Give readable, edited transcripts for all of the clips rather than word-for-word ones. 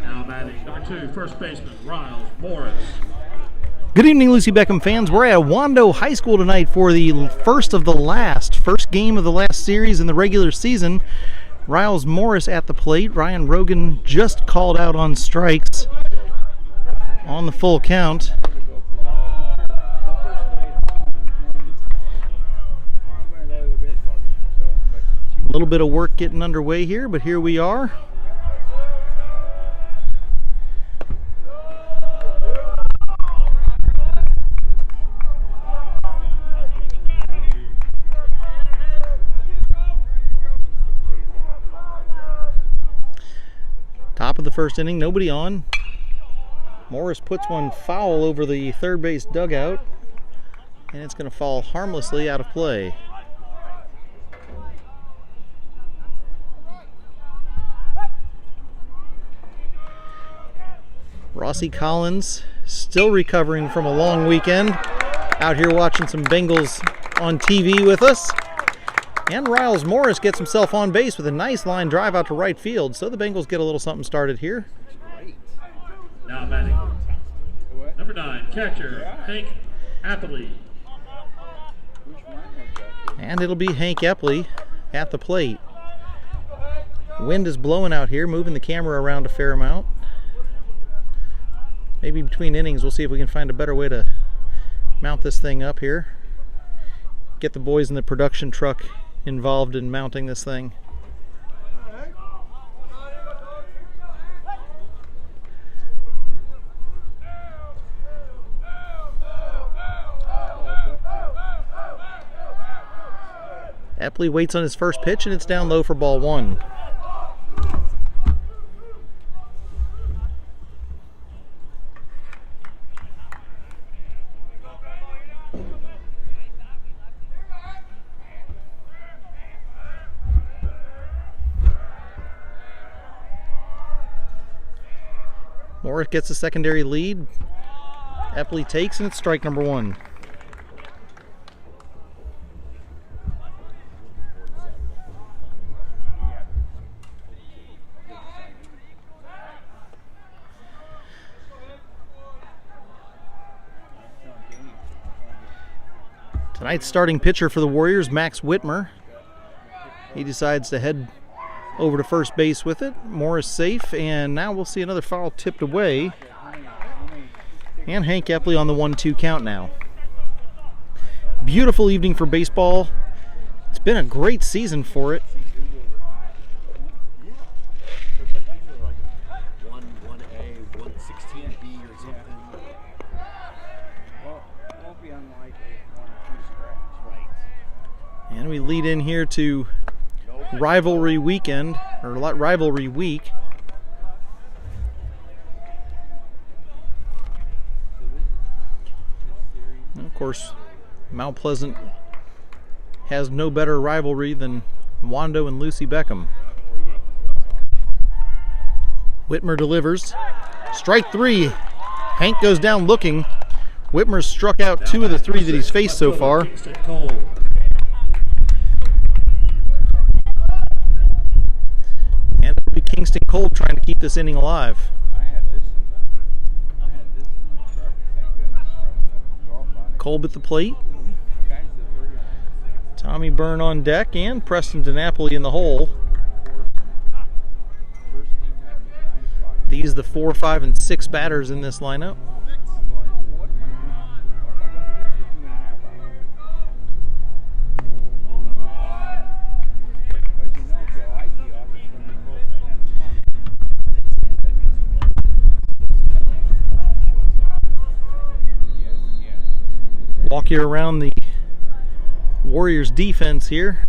Now batting number 2, first baseman, Riles Morris. Good evening, Lucy Beckham fans. We're at Wando High School tonight for the first game of the last series in the regular season. Riles Morris at the plate. Ryan Rogan just called out on strikes on the full count. A little bit of work getting underway here, but here we are. Top of the first inning, nobody on. Morris puts one foul over the third base dugout, and it's going to fall harmlessly out of play. Rossi Collins still recovering from a long weekend, out here watching some Bengals on TV with us. And Riles Morris gets himself on base with a nice line drive out to right field, so the Bengals get a little something started here. Now batting number 9, catcher Hank Appley. And it'll be Hank Epley at the plate. Wind is blowing out here, moving the camera around a fair amount. Maybe between innings we'll see if we can find a better way to mount this thing up here. Get the boys in the production truck involved in mounting this thing. Epley waits on his first pitch, and it's down low for ball 1. Morris gets a secondary lead. Epley takes, and it's strike number 1. Tonight's starting pitcher for the Warriors, Max Whitmer. He decides to head over to first base with it. Morris safe, and now we'll see another foul tipped away. And Hank Epley on the 1-2 count now. Beautiful evening for baseball. It's been a great season for it. And we lead in here to rivalry weekend, or rivalry week. And of course, Mount Pleasant has no better rivalry than Wando and Lucy Beckham. Whitmer delivers. Strike 3. Hank goes down looking. Whitmer's struck out 2 of the 3 that he's faced so far. And it'll be Kingston Cold trying to keep this inning alive. Kolb at the plate. Tommy Byrne on deck, and Preston DiNapoli in the hole. These are the 4, 5, and 6 batters in this lineup. Walk you around the Warriors defense here.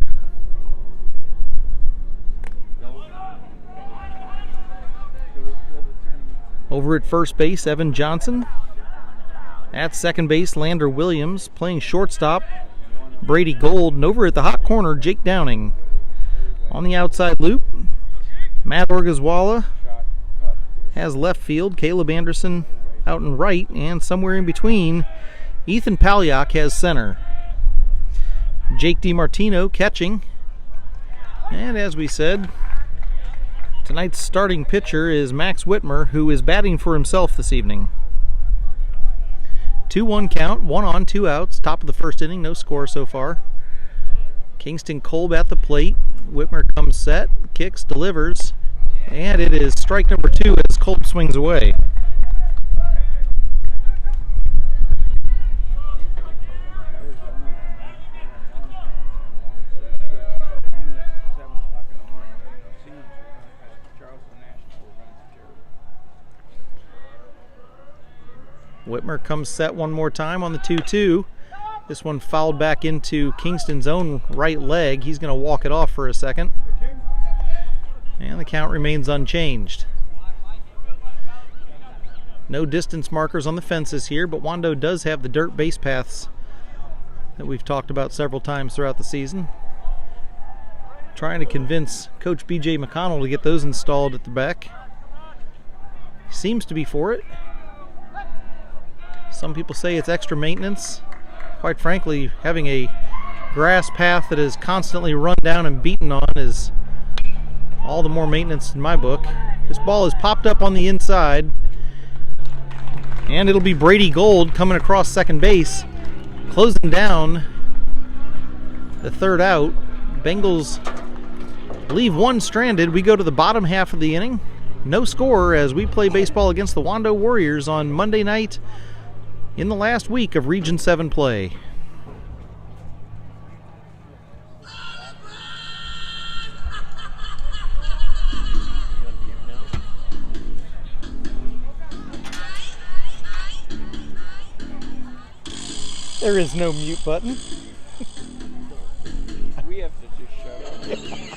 Over at first base, Evan Johnson. At second base, Lander Williams. Playing shortstop, Brady Gold. And over at the hot corner, Jake Downing. On the outside loop, Matt Orgazwala has left field. Caleb Anderson out in right, and somewhere in between, Ethan Palyak has center. Jake DiMartino catching. And as we said, Tonight's starting pitcher is Max Whitmer, who is batting for himself this evening. 2-1 count, 1 on, 2 outs, top of the first inning, no score so far. Kingston Kolb at the plate. Whitmer comes set, kicks, delivers, and it is strike number 2 as Kolb swings away. Whitmer comes set one more time on the 2-2. This one fouled back into Kingston's own right leg. He's going to walk it off for a second. And the count remains unchanged. No distance markers on the fences here, but Wando does have the dirt base paths that we've talked about several times throughout the season. Trying to convince Coach B.J. McConnell to get those installed at the back. Seems to be for it. Some people say it's extra maintenance. Quite frankly, having a grass path that is constantly run down and beaten on is all the more maintenance in my book. This ball is popped up on the inside, and it'll be Brady Gold coming across second base, closing down the third out. Bengals leave one stranded. We go to the bottom half of the inning. No score as we play baseball against the Wando Warriors on Monday night in the last week of Region 7 play. There is no mute button. We have to just shut up.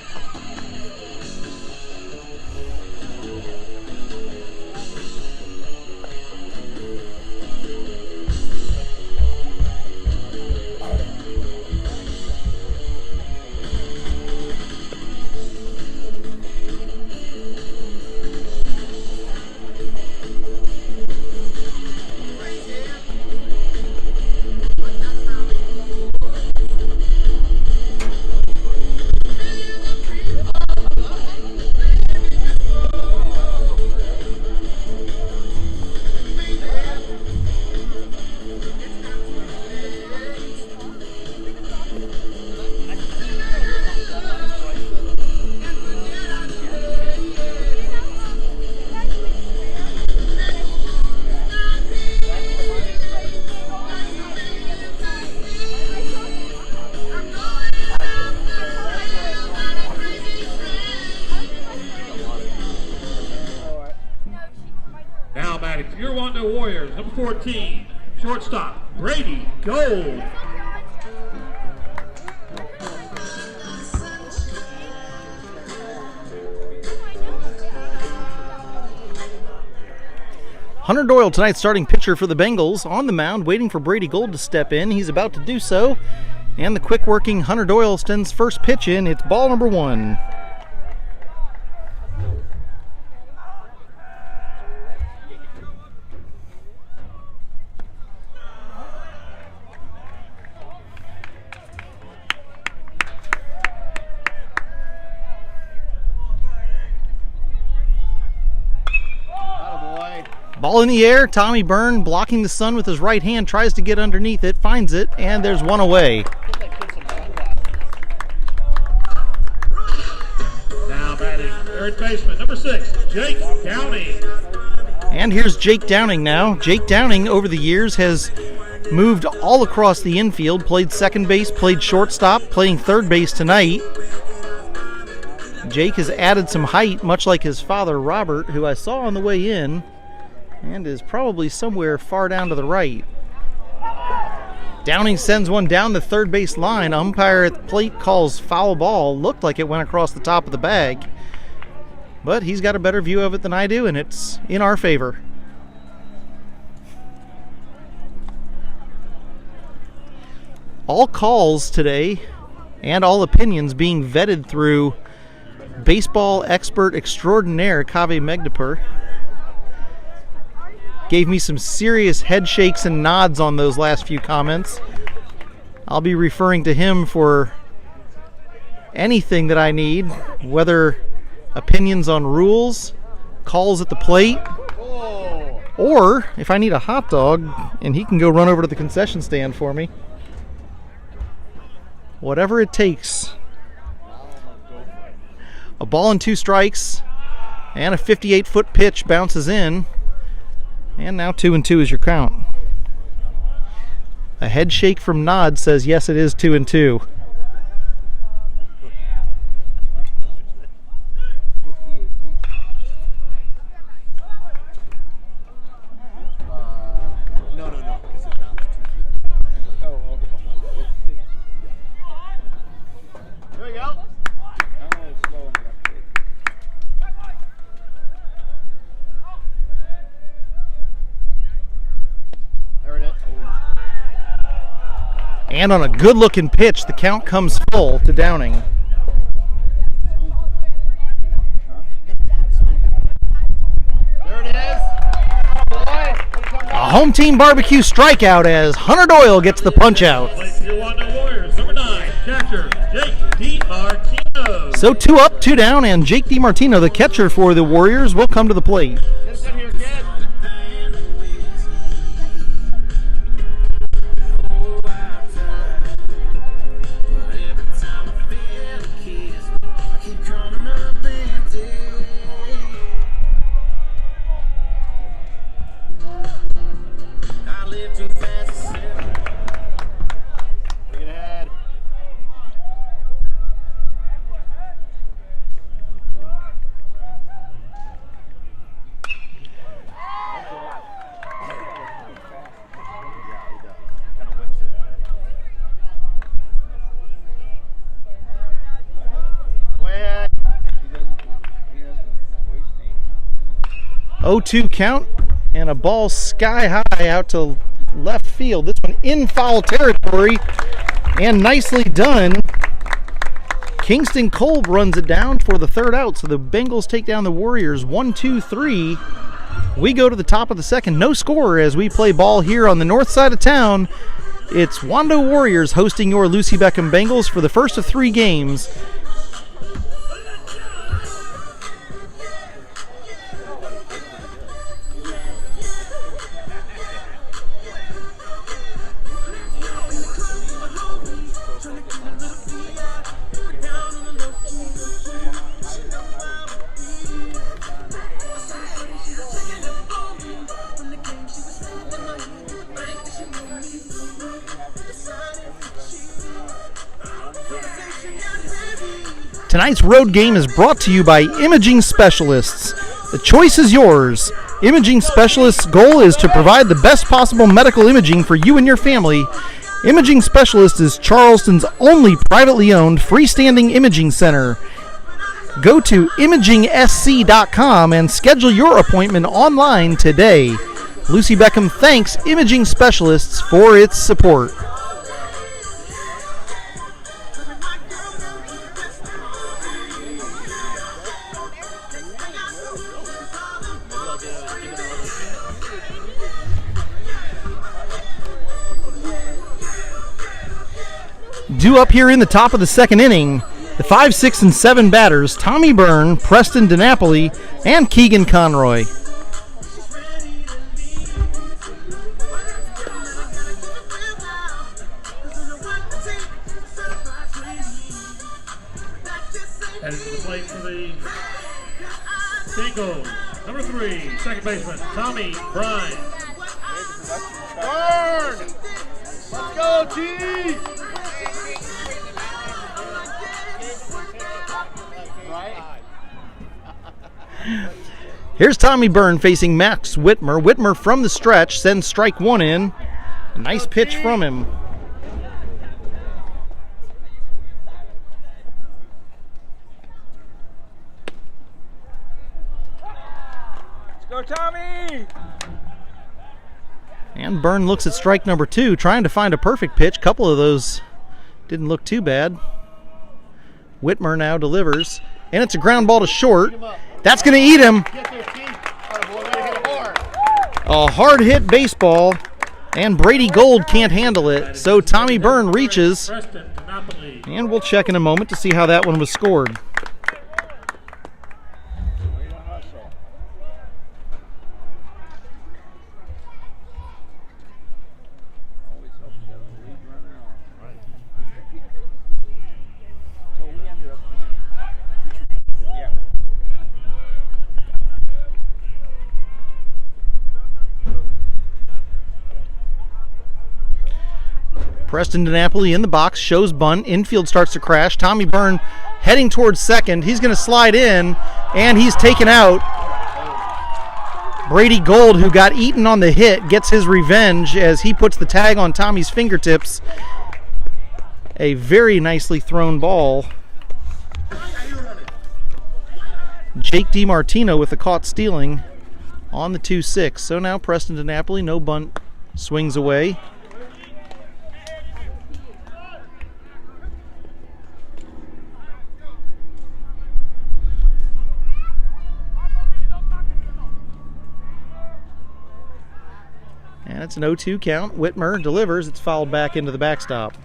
Now batting for your Wando Warriors, number 14, shortstop, Brady Gold. Hunter Doyle, tonight's starting pitcher for the Bengals, on the mound waiting for Brady Gold to step in. He's about to do so, and the quick-working Hunter Doyle sends first pitch in. It's ball number 1. Ball in the air, Tommy Byrne blocking the sun with his right hand, tries to get underneath it, finds it, and there's one away. Now batting third baseman, number 6, Jake Downing. And here's Jake Downing now. Jake Downing, over the years, has moved all across the infield, played second base, played shortstop, playing third base tonight. Jake has added some height, much like his father, Robert, who I saw on the way in, and is probably somewhere far down to the right. Downing sends one down the third base line. Umpire at the plate calls foul ball. Looked like it went across the top of the bag, but he's got a better view of it than I do, and it's in our favor. All calls today and all opinions being vetted through baseball expert extraordinaire Kaveh Megdapur. Gave me some serious head shakes and nods on those last few comments. I'll be referring to him for anything that I need, whether opinions on rules, calls at the plate, or if I need a hot dog and he can go run over to the concession stand for me. Whatever it takes. A ball and 2 strikes, and a 58-foot pitch bounces in, and now 2-2 is your count. A head shake from Nod says yes, it is 2-2. And on a good-looking pitch, the count comes full to Downing. There it is. A home team barbecue strikeout as Hunter Doyle gets the punch out. Your Wando Warriors, number 9, catcher Jake DiMartino. So 2 up, 2 down, and Jake DiMartino, the catcher for the Warriors, will come to the plate. Get in here, kid. Oh, 2 count, and a ball sky high out to left field. This one in foul territory, and nicely done. Kingston Kolb runs it down for the 3rd out, so the Bengals take down the Warriors 1-2-3. We go to the top of the 2nd. No score as we play ball here on the north side of town. It's Wando Warriors hosting your Lucy Beckham Bengals for the first of 3 games. Tonight's road game is brought to you by Imaging Specialists. The choice is yours. Imaging Specialists' goal is to provide the best possible medical imaging for you and your family. Imaging Specialists is Charleston's only privately owned freestanding imaging center. Go to imagingsc.com and schedule your appointment online today. Lucy Beckham thanks Imaging Specialists for its support. Due up here in the top of the 2nd inning, the 5, 6, and 7 batters, Tommy Byrne, Preston DiNapoli, and Keegan Conroy. Headed to the plate for the Bengals, number 3, second baseman Tommy Byrne. Burn! Let's go, T! Here's Tommy Byrne facing Max Whitmer. Whitmer from the stretch sends strike 1 in. A nice pitch from him. Let's go, Tommy! And Byrne looks at strike number 2, trying to find a perfect pitch. Couple of those didn't look too bad. Whitmer now delivers, and it's a ground ball to short. That's going to eat him. A hard hit baseball, and Brady Gold can't handle it. So Tommy Byrne reaches, and we'll check in a moment to see how that one was scored. Preston DiNapoli in the box, shows bunt. Infield starts to crash. Tommy Byrne heading towards second. He's going to slide in, and he's taken out. Brady Gold, who got eaten on the hit, gets his revenge as he puts the tag on Tommy's fingertips. A very nicely thrown ball. Jake DiMartino with the caught stealing on the 2-6. So now Preston DiNapoli, no bunt, swings away. And it's an 0-2 count. Whitmer delivers. It's fouled back into the backstop.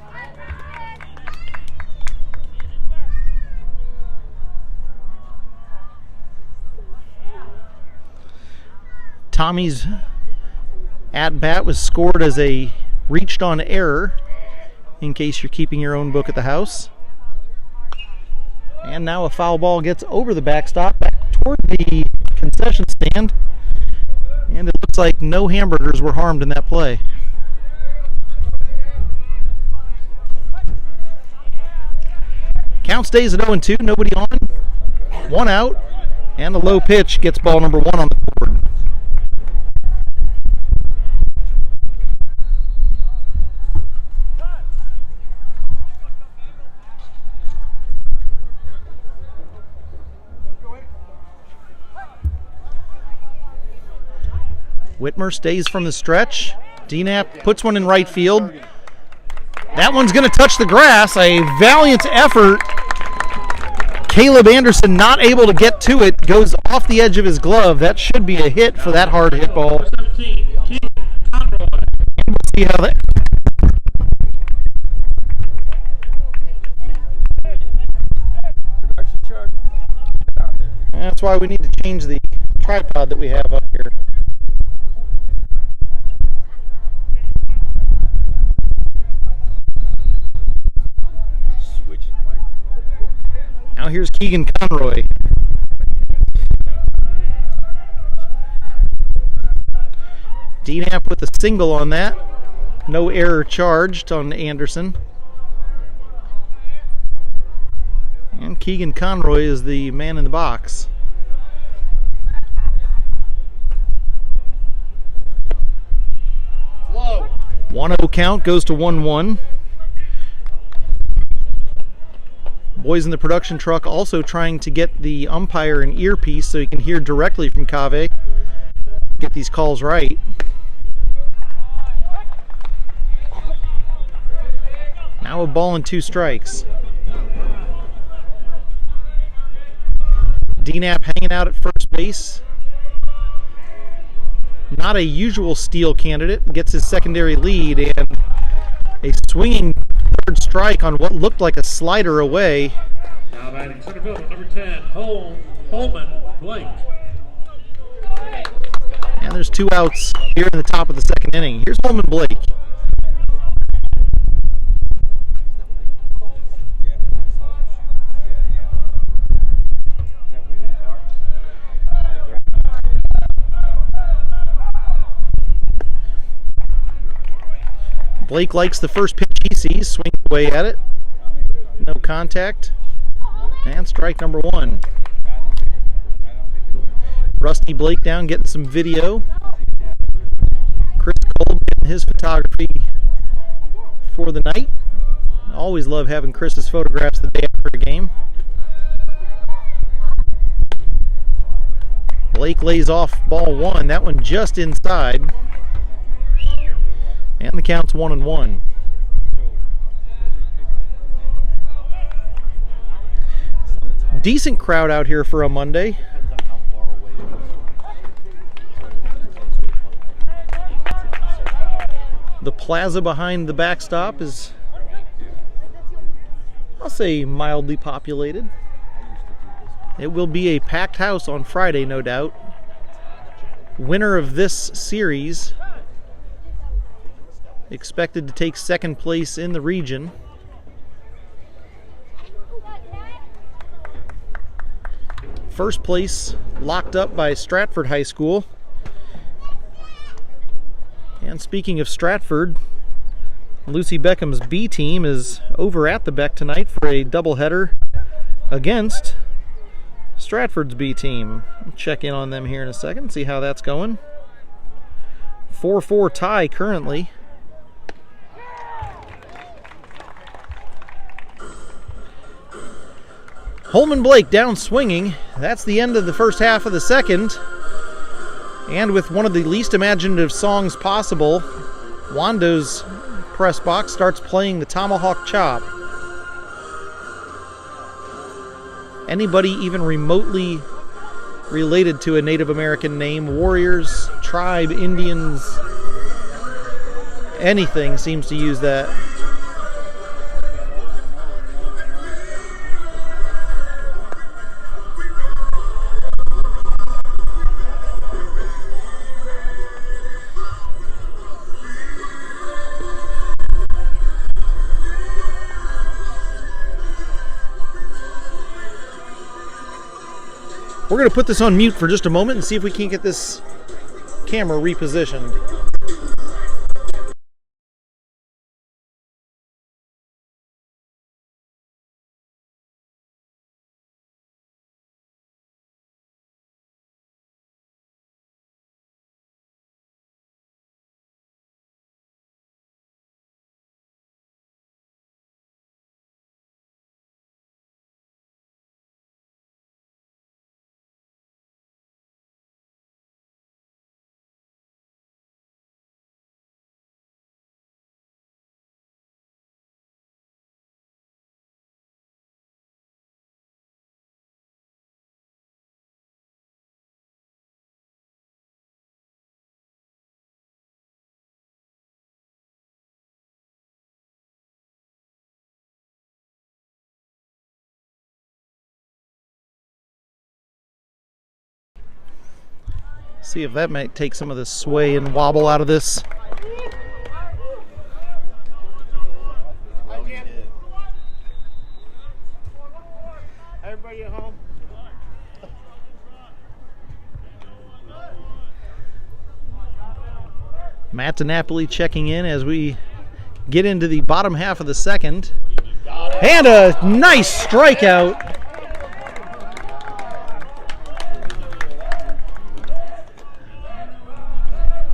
Tommy's at-bat was scored as a reached on error, in case you're keeping your own book at the house. And now a foul ball gets over the backstop, back toward the concession stand. And it looks like no hamburgers were harmed in that play. Count stays at 0-2, nobody on. One out, and a low pitch gets ball number 1 on the board. Whitmer stays from the stretch. DNAP puts one in right field. That one's going to touch the grass. A valiant effort. Caleb Anderson not able to get to it. Goes off the edge of his glove. That should be a hit for that hard hit ball. And we'll see how that... That's why we need to change the tripod that we have up here. Now here's Keegan Conroy. DNAP with a single on that. No error charged on Anderson. And Keegan Conroy is the man in the box. Slow. 1-0 count goes to 1-1. Boys in the production truck also trying to get the umpire an earpiece so he can hear directly from Cave. Get these calls right. Now a ball and 2 strikes. DNAP hanging out at first base. Not a usual steal candidate. Gets his secondary lead, and a swinging third strike on what looked like a slider away. Now batting center field, number 10, Holman Blake. And there's 2 outs here in the top of the second inning. Here's Holman Blake. Blake likes the first pitch he sees, swings away at it. No contact. And strike number 1. Rusty Blake down getting some video. Chris Gold getting his photography for the night. Always love having Chris's photographs the day after a game. Blake lays off ball 1. That one just inside. And the count's 1-1. Decent crowd out here for a Monday. The plaza behind the backstop is, I'll say, mildly populated. It will be a packed house on Friday, no doubt. Winner of this series expected to take second place in the region. First place locked up by Stratford High School. And speaking of Stratford, Lucy Beckham's B team is over at the Beck tonight for a doubleheader against Stratford's B team. We'll check in on them here in a second, see how that's going. 4-4 tie currently. Holman Blake down swinging. That's the end of the first half of the second. And with one of the least imaginative songs possible, Wando's press box starts playing the Tomahawk Chop. Anybody even remotely related to a Native American name, warriors, tribe, Indians, anything seems to use that. We're going to put this on mute for just a moment and see if we can't get this camera repositioned. See if that might take some of the sway and wobble out of this. Everybody at home? Matt DiNapoli checking in as we get into the bottom half of the second. And a nice strikeout.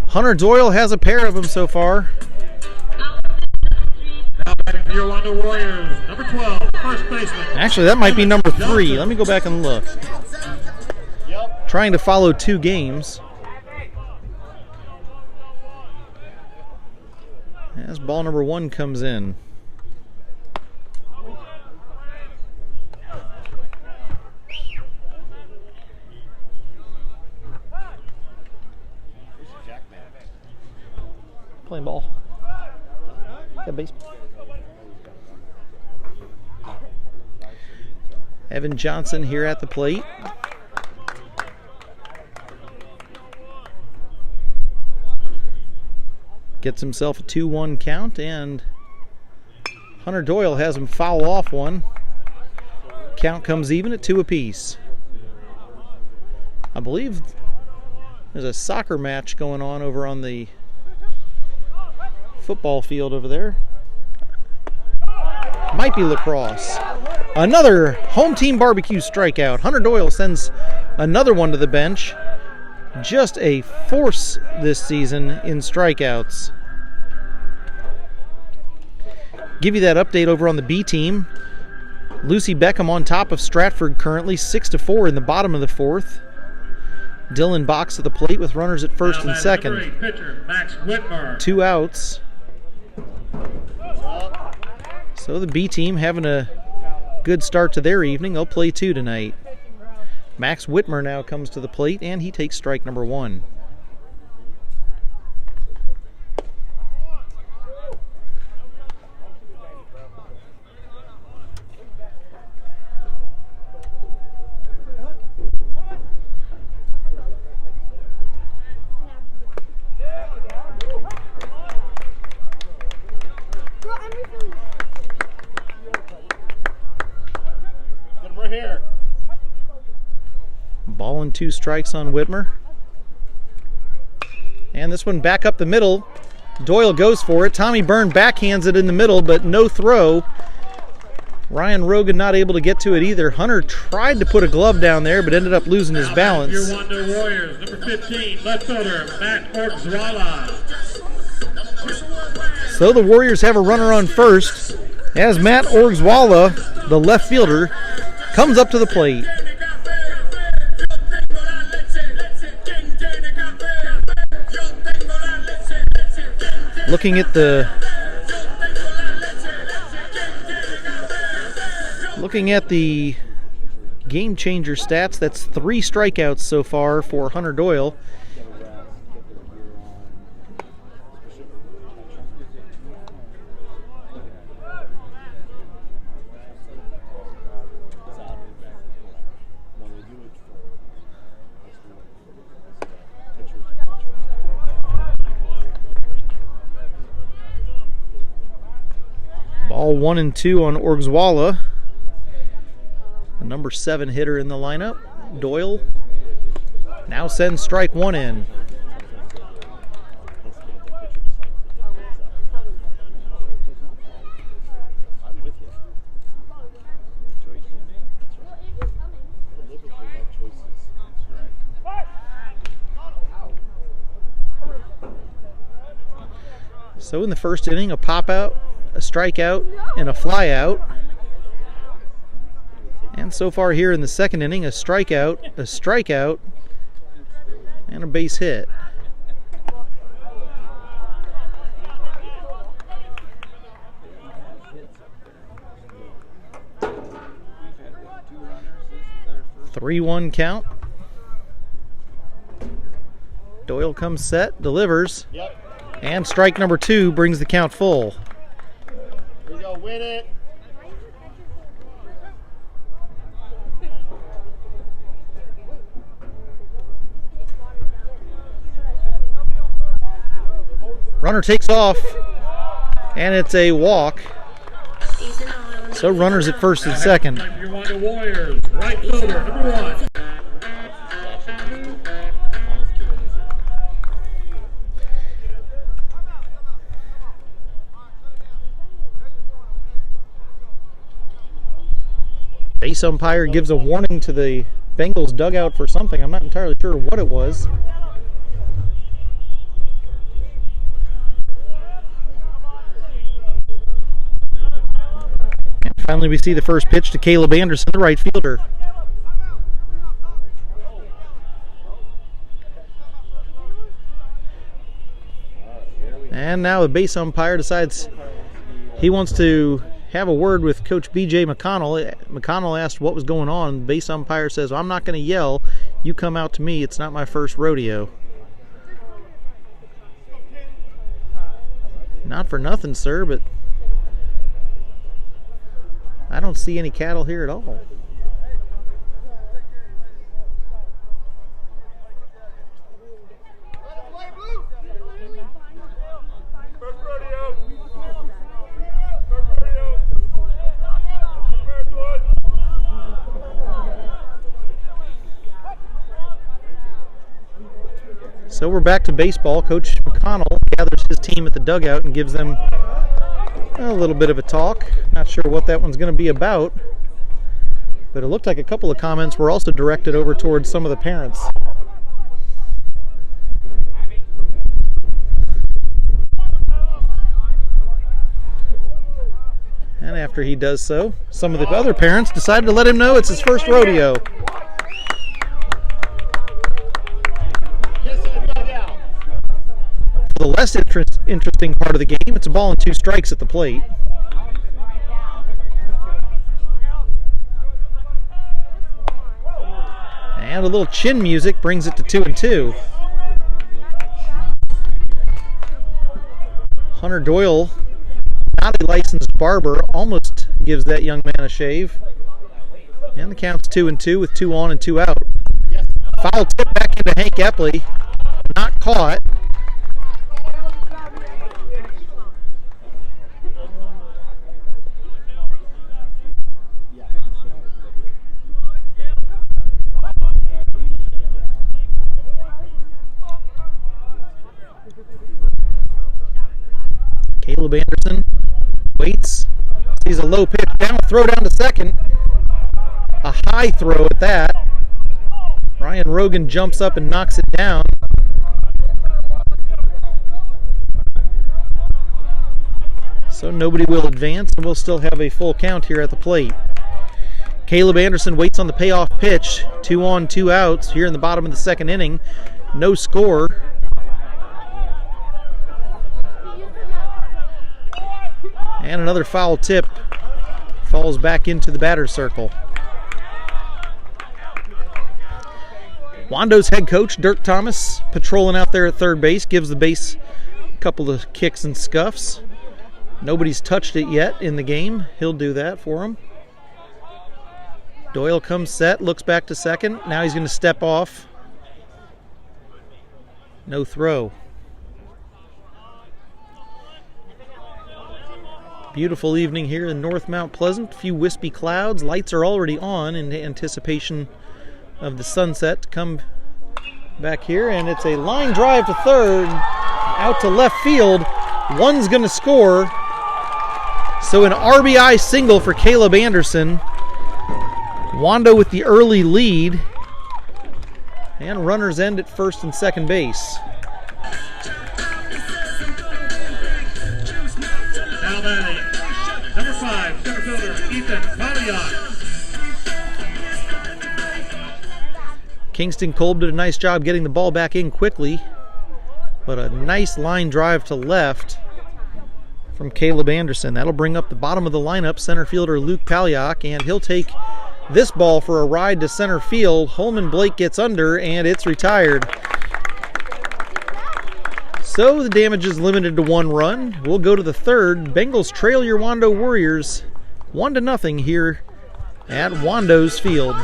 Hunter Doyle has a pair of them so far. Now batting for your Wando Warriors, number 12, first baseman. Actually, that might be number 3. Let me go back and look. Trying to follow 2 games. As ball number 1 comes in. Playing ball. Got base. Evan Johnson here at the plate. Gets himself a 2-1 count, and Hunter Doyle has him foul off one. Count comes even at 2 apiece. I believe there's a soccer match going on over on the football field over there. Might be lacrosse. Another home team barbecue strikeout. Hunter Doyle sends another one to the bench. Just a force this season in strikeouts. Give you that update over on the B team. Lucy Beckham on top of Stratford currently, 6-4 in the bottom of the 4th. Dylan Box at the plate with runners at first and second. Pitcher, Max Whitmer. 2 outs. So the B team having a good start to their evening. They'll play 2 tonight. Max Whitmer now comes to the plate, and he takes strike number 1. Here. Ball and 2 strikes on Whitmer. And this one back up the middle. Doyle goes for it. Tommy Byrne backhands it in the middle, but no throw. Ryan Rogan not able to get to it either. Hunter tried to put a glove down there, but ended up losing his balance. Your Wando Warriors, number 15, left fielder, Matt Orgzwala. So the Warriors have a runner on first as Matt Orgzwala, the left fielder, comes up to the plate. Looking at the game changer stats, that's 3 strikeouts so far for Hunter Doyle. Ball 1-2 on Orgzwala, the number 7 hitter in the lineup. Doyle now sends strike 1 in. So in the first inning, a pop out, a strikeout, and a fly out. And so far here in the second inning, a strikeout, and a base hit. Three-one count. Doyle comes set, delivers, and strike number 2 brings the count full. Here we go, win it. Runner takes off, and it's a walk. So runners at first and second. Your Wando Warriors, right fielder, number 1. Base umpire gives a warning to the Bengals dugout for something. I'm not entirely sure what it was. And finally we see the first pitch to Caleb Anderson, the right fielder. And now the base umpire decides he wants to have a word with Coach B.J. McConnell. McConnell asked what was going on. The base umpire says, I'm not going to yell. You come out to me. It's not my first rodeo. Not for nothing, sir, but I don't see any cattle here at all. So we're back to baseball. Coach McConnell gathers his team at the dugout and gives them a little bit of a talk. Not sure what that one's going to be about, but it looked like a couple of comments were also directed over towards some of the parents. And after he does so, some of the other parents decided to let him know it's his first rodeo. The less interesting part of the game, it's a ball and 2 strikes at the plate. And a little chin music brings it to 2-2. Hunter Doyle, not a licensed barber, almost gives that young man a shave. And the count's 2-2 with 2 on and 2 out. Foul tip back into Hank Epley, not caught. Anderson waits, sees a low pitch down, throw down to second. A high throw at that. Ryan Rogan jumps up and knocks it down. So nobody will advance, and we'll still have a full count here at the plate. Caleb Anderson waits on the payoff pitch. 2 on, 2 outs here in the bottom of the second inning. No score. And another foul tip falls back into the batter's circle. Wando's head coach, Dirk Thomas, patrolling out there at third base, gives the base a couple of kicks and scuffs. Nobody's touched it yet in the game. He'll do that for him. Doyle comes set, looks back to second. Now he's going to step off. No throw. Beautiful evening here in North Mount Pleasant. A few wispy clouds. Lights are already on in anticipation of the sunset to come back here. And it's a line drive to third, out to left field. One's going to score. So an RBI single for Caleb Anderson. Wando with the early lead. And runners end at first and second base. Now batting, number 5, center fielder Ethan Paliak. Kingston Kolb did a nice job getting the ball back in quickly. But a nice line drive to left from Caleb Anderson. That'll bring up the bottom of the lineup, center fielder Luke Paliak, and he'll take this ball for a ride to center field. Holman Blake gets under, and it's retired. So the damage is limited to 1 run. We'll go to the third. Bengals trail your Wando Warriors 1-0 here at Wando's Field.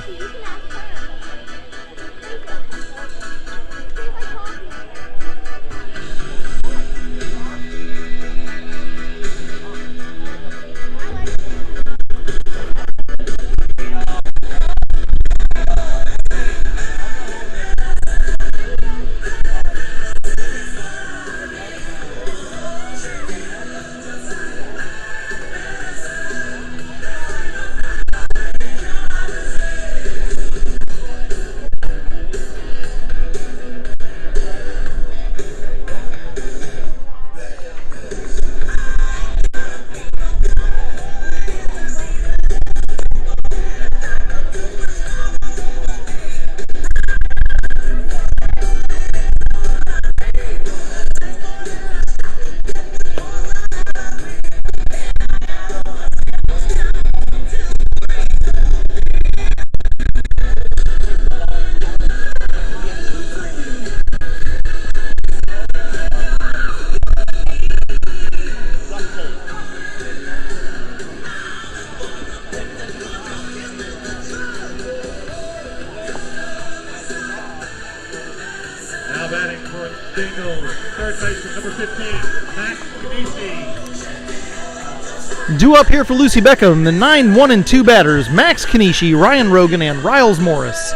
Due up here for Lucy Beckham, the 9 1-2 batters, Max Kanishi, Ryan Rogan, and Riles Morris.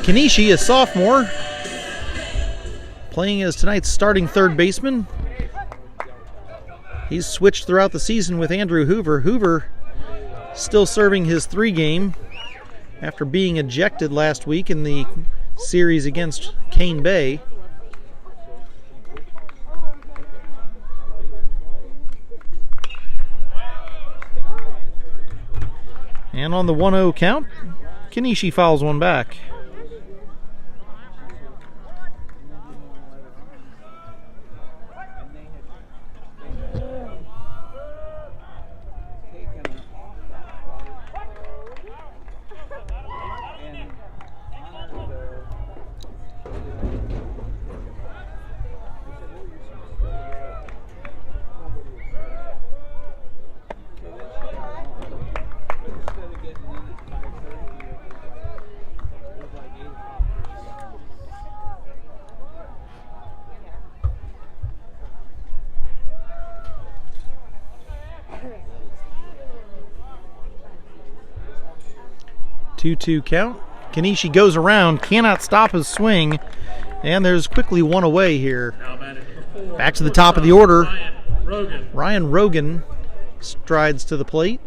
Kanishi, a sophomore, playing as tonight's starting third baseman. He's switched throughout the season with Andrew Hoover. Hoover still serving his 3 game after being ejected last week in the series against Cane Bay. And on the 1-0 count, Kanishi fouls one back. Two count. Kanishi goes around, cannot stop his swing, and there's quickly one away here. Back to the top of the order. Rogan. Ryan Rogan strides to the plate.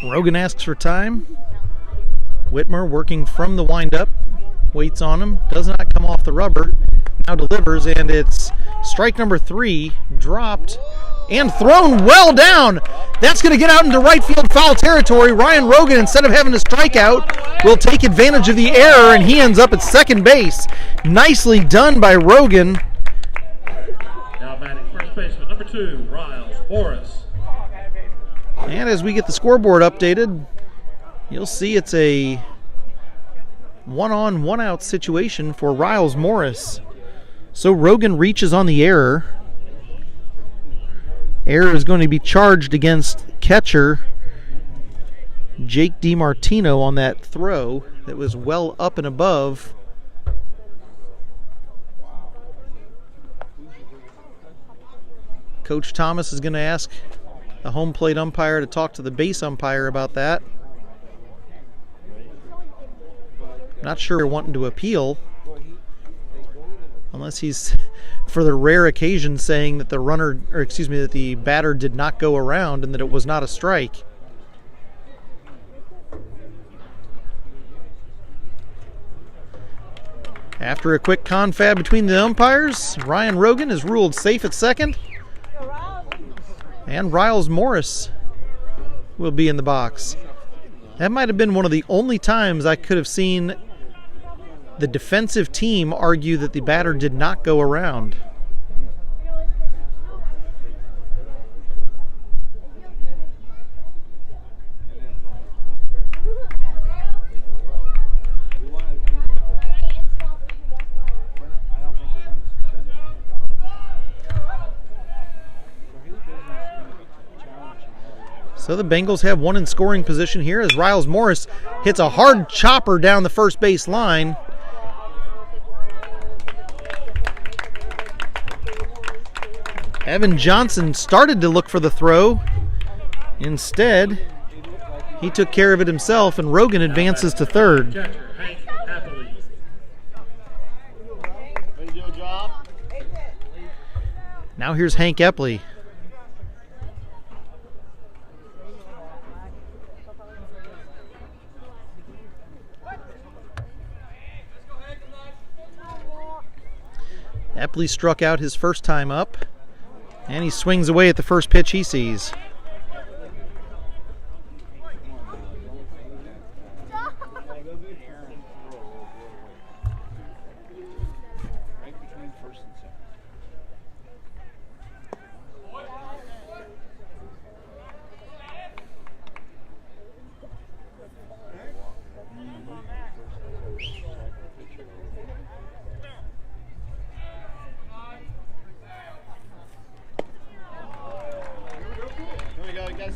Rogan asks for time. Whitmer working from the windup, waits on him, does not come off the rubber, now delivers, and it's strike number 3, dropped and thrown well down. That's going to get out into right field foul territory. Ryan Rogan, instead of having to strike out, will take advantage of the error, and he ends up at second base. Nicely done by Rogan. Now batting first baseman number 2, Riles Morris. And as we get the scoreboard updated, you'll see it's a one-on, one-out situation for Riles Morris. So Rogan reaches on the error. Error is going to be charged against catcher Jake DiMartino on that throw that was well up and above. Coach Thomas is going to ask the home plate umpire to talk to the base umpire about that. Not sure they're wanting to appeal, unless he's, for the rare occasion, saying that that the batter did not go around and that it was not a strike. After a quick confab between the umpires, Ryan Rogan is ruled safe at second. And Riles Morris will be in the box. That might have been one of the only times I could have seen the defensive team argue that the batter did not go around. So the Bengals have one in scoring position here as Riles Morris hits a hard chopper down the first base line. Evan Johnson started to look for the throw. Instead, he took care of it himself, and Rogan advances to third. Now here's Hank Epley. Epley struck out his first time up, and he swings away at the first pitch he sees.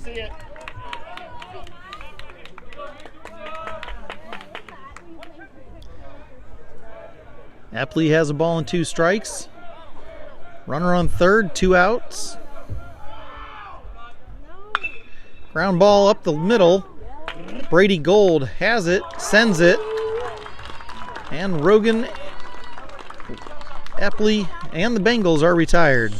See it. Epley has a ball and 2 strikes. Runner on third, 2 outs. Ground ball up the middle. Brady Gold has it, sends it. And Rogan, Epley, and the Bengals are retired.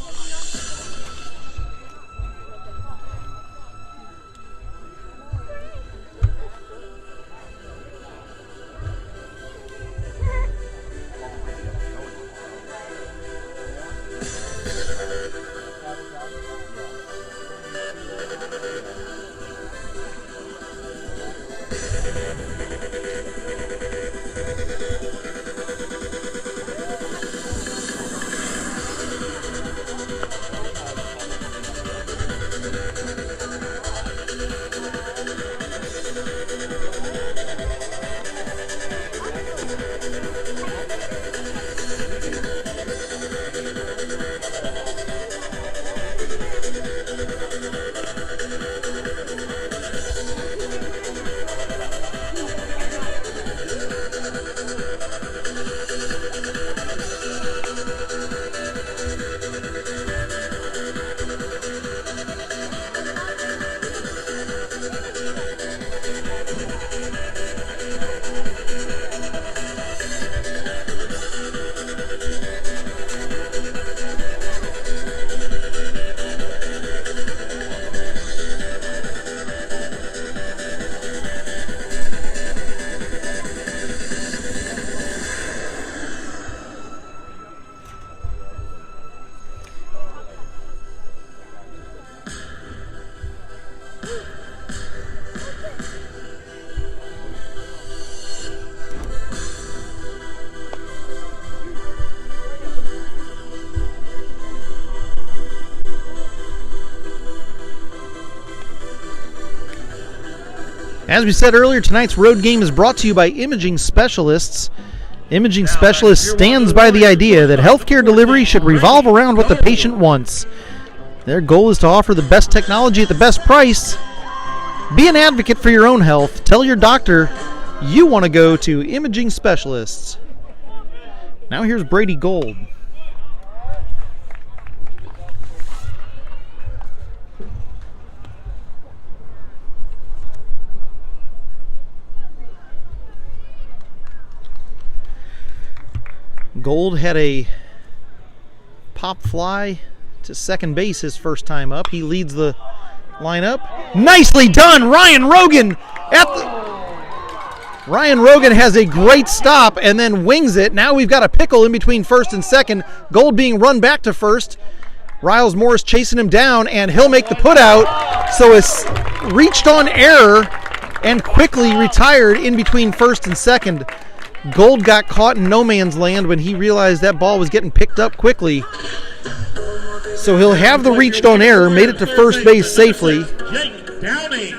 As we said earlier, tonight's road game is brought to you by Imaging Specialists. Imaging Specialists stands by the idea that healthcare delivery should revolve around what the patient wants. Their goal is to offer the best technology at the best price. Be an advocate for your own health. Tell your doctor you want to go to Imaging Specialists. Now here's Brady Gold. Gold had a pop fly to second base his first time up. He leads the lineup. Nicely done, Ryan Rogan Ryan Rogan has a great stop and then wings it. Now we've got a pickle in between first and second. Gold being run back to first. Riles Morris chasing him down, and he'll make the put out. So it's reached on error and quickly retired in between first and second. Gold got caught in no man's land when he realized that ball was getting picked up quickly. So he'll have the reached on error, made it to first base safely. Jake Downing.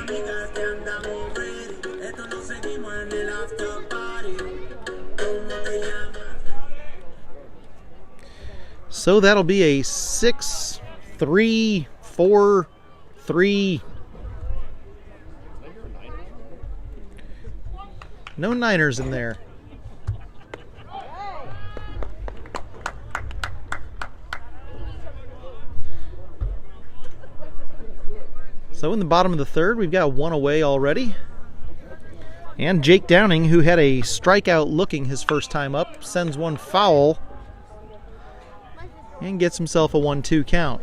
So that'll be a 6-3-4-3. No Niners in there. So in the bottom of the third, we've got one away already. And Jake Downing, who had a strikeout looking his first time up, sends one foul and gets himself a 1-2 count.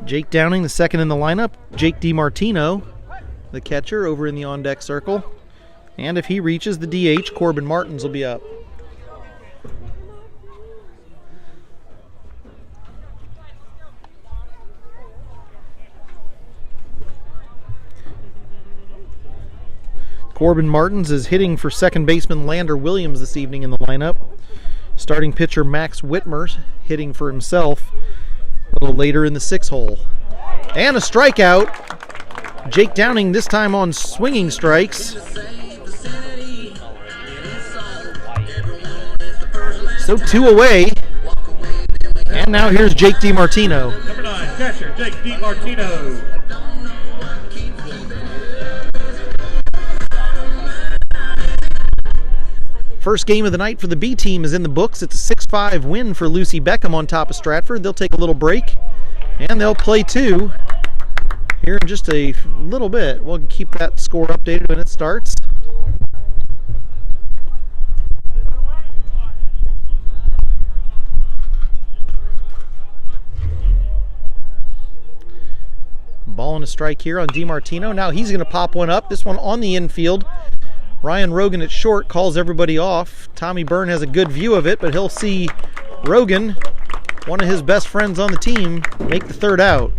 Jake Downing, the second in the lineup. Jake DiMartino, the catcher, over in the on-deck circle. And if he reaches the DH, Corbin Martins will be up. Corbin Martins is hitting for second baseman Lander Williams this evening in the lineup. Starting pitcher Max Whitmer hitting for himself a little later in the 6-hole. And a strikeout. Jake Downing this time on swinging strikes. So 2 away. And now here's Jake DiMartino. Number 9, catcher Jake DiMartino. First game of the night for the B team is in the books. It's a 6-5 win for Lucy Beckham on top of Stratford. They'll take a little break, and they'll play 2 here in just a little bit. We'll keep that score updated when it starts. Ball and a strike here on DiMartino. Now he's going to pop one up. This one on the infield. Ryan Rogan at short calls everybody off. Tommy Byrne has a good view of it, but he'll see Rogan, one of his best friends on the team, make the third out.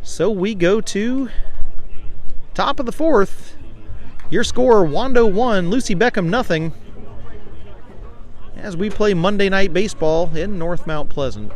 So we go to top of the fourth. Your score, Wando 1, Lucy Beckham nothing, as we play Monday Night Baseball in North Mount Pleasant.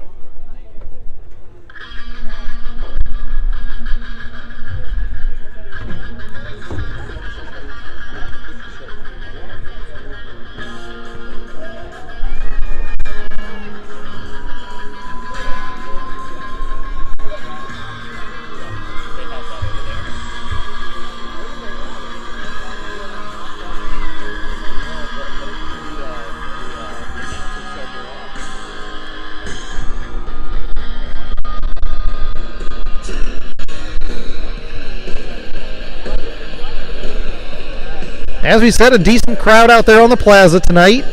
As we said, a decent crowd out there on the plaza tonight.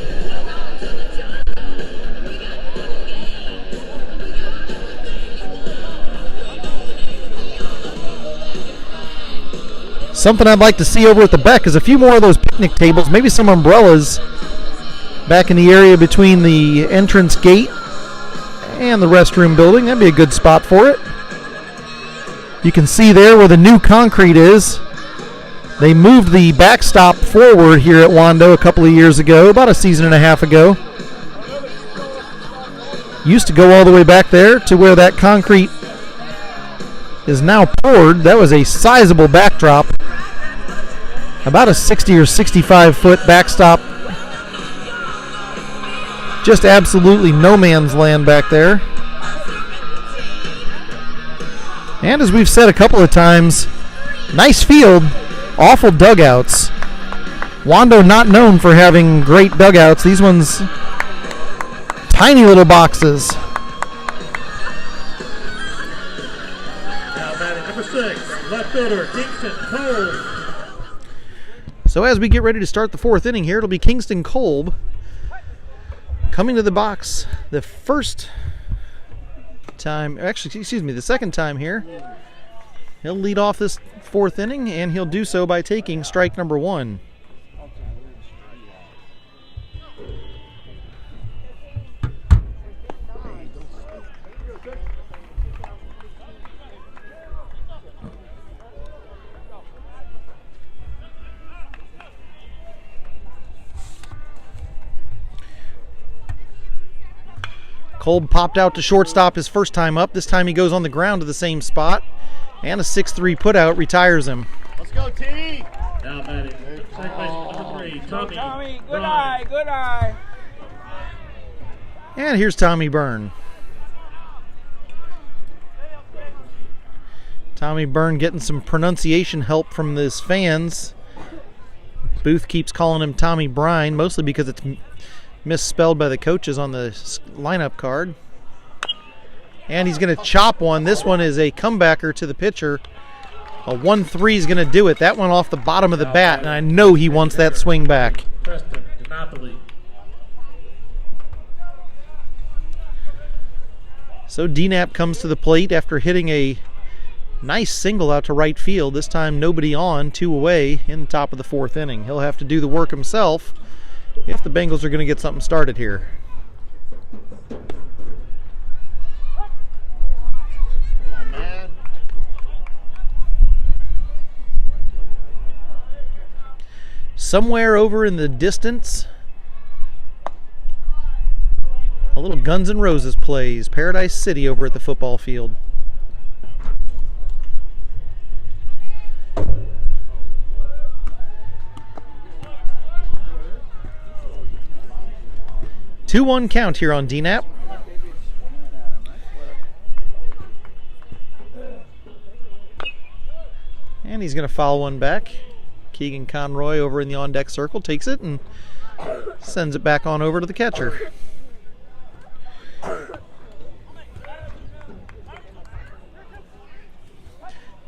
Something I'd like to see over at the Beck is a few more of those picnic tables, maybe some umbrellas back in the area between the entrance gate and the restroom building. That'd be a good spot for it. You can see there where the new concrete is. They moved the backstop forward here at Wando a couple of years ago, about a season and a half ago. Used to go all the way back there to where that concrete is now poured. That was a sizable backdrop. About a 60 or 65 foot backstop. Just absolutely no man's land back there. And as we've said a couple of times, nice field, awful dugouts. Wando not known for having great dugouts. These ones, tiny little boxes. Now batting number 6, left fielder Kingston Kolb. So as we get ready to start the 4th inning here, it'll be Kingston Kolb coming to the box the first time, actually, excuse me, the second time here. He'll lead off this 4th inning, and he'll do so by taking strike number 1. Kolb popped out to shortstop his first time up. This time he goes on the ground to the same spot. And a 6-3 putout retires him. Let's go, T! Now batting second baseman number 3, Tommy. Good eye, good eye. And here's Tommy Byrne. Tommy Byrne getting some pronunciation help from his fans. Booth keeps calling him Tommy Brine, mostly because it's misspelled by the coaches on the lineup card. And he's going to chop one. This one is a comebacker to the pitcher. A 1-3 is going to do it. That one off the bottom of the bat, and I know he wants that swing back. Preston DiNapoli. So DNAP comes to the plate after hitting a nice single out to right field. This time nobody on, 2 away in the top of the 4th inning. He'll have to do the work himself if the Bengals are going to get something started here. Come on, man. Somewhere over in the distance, a little Guns N' Roses plays. Paradise City over at the football field. Two-one count here on DNAP. And he's going to foul one back. Keegan Conroy over in the on-deck circle takes it and sends it back on over to the catcher.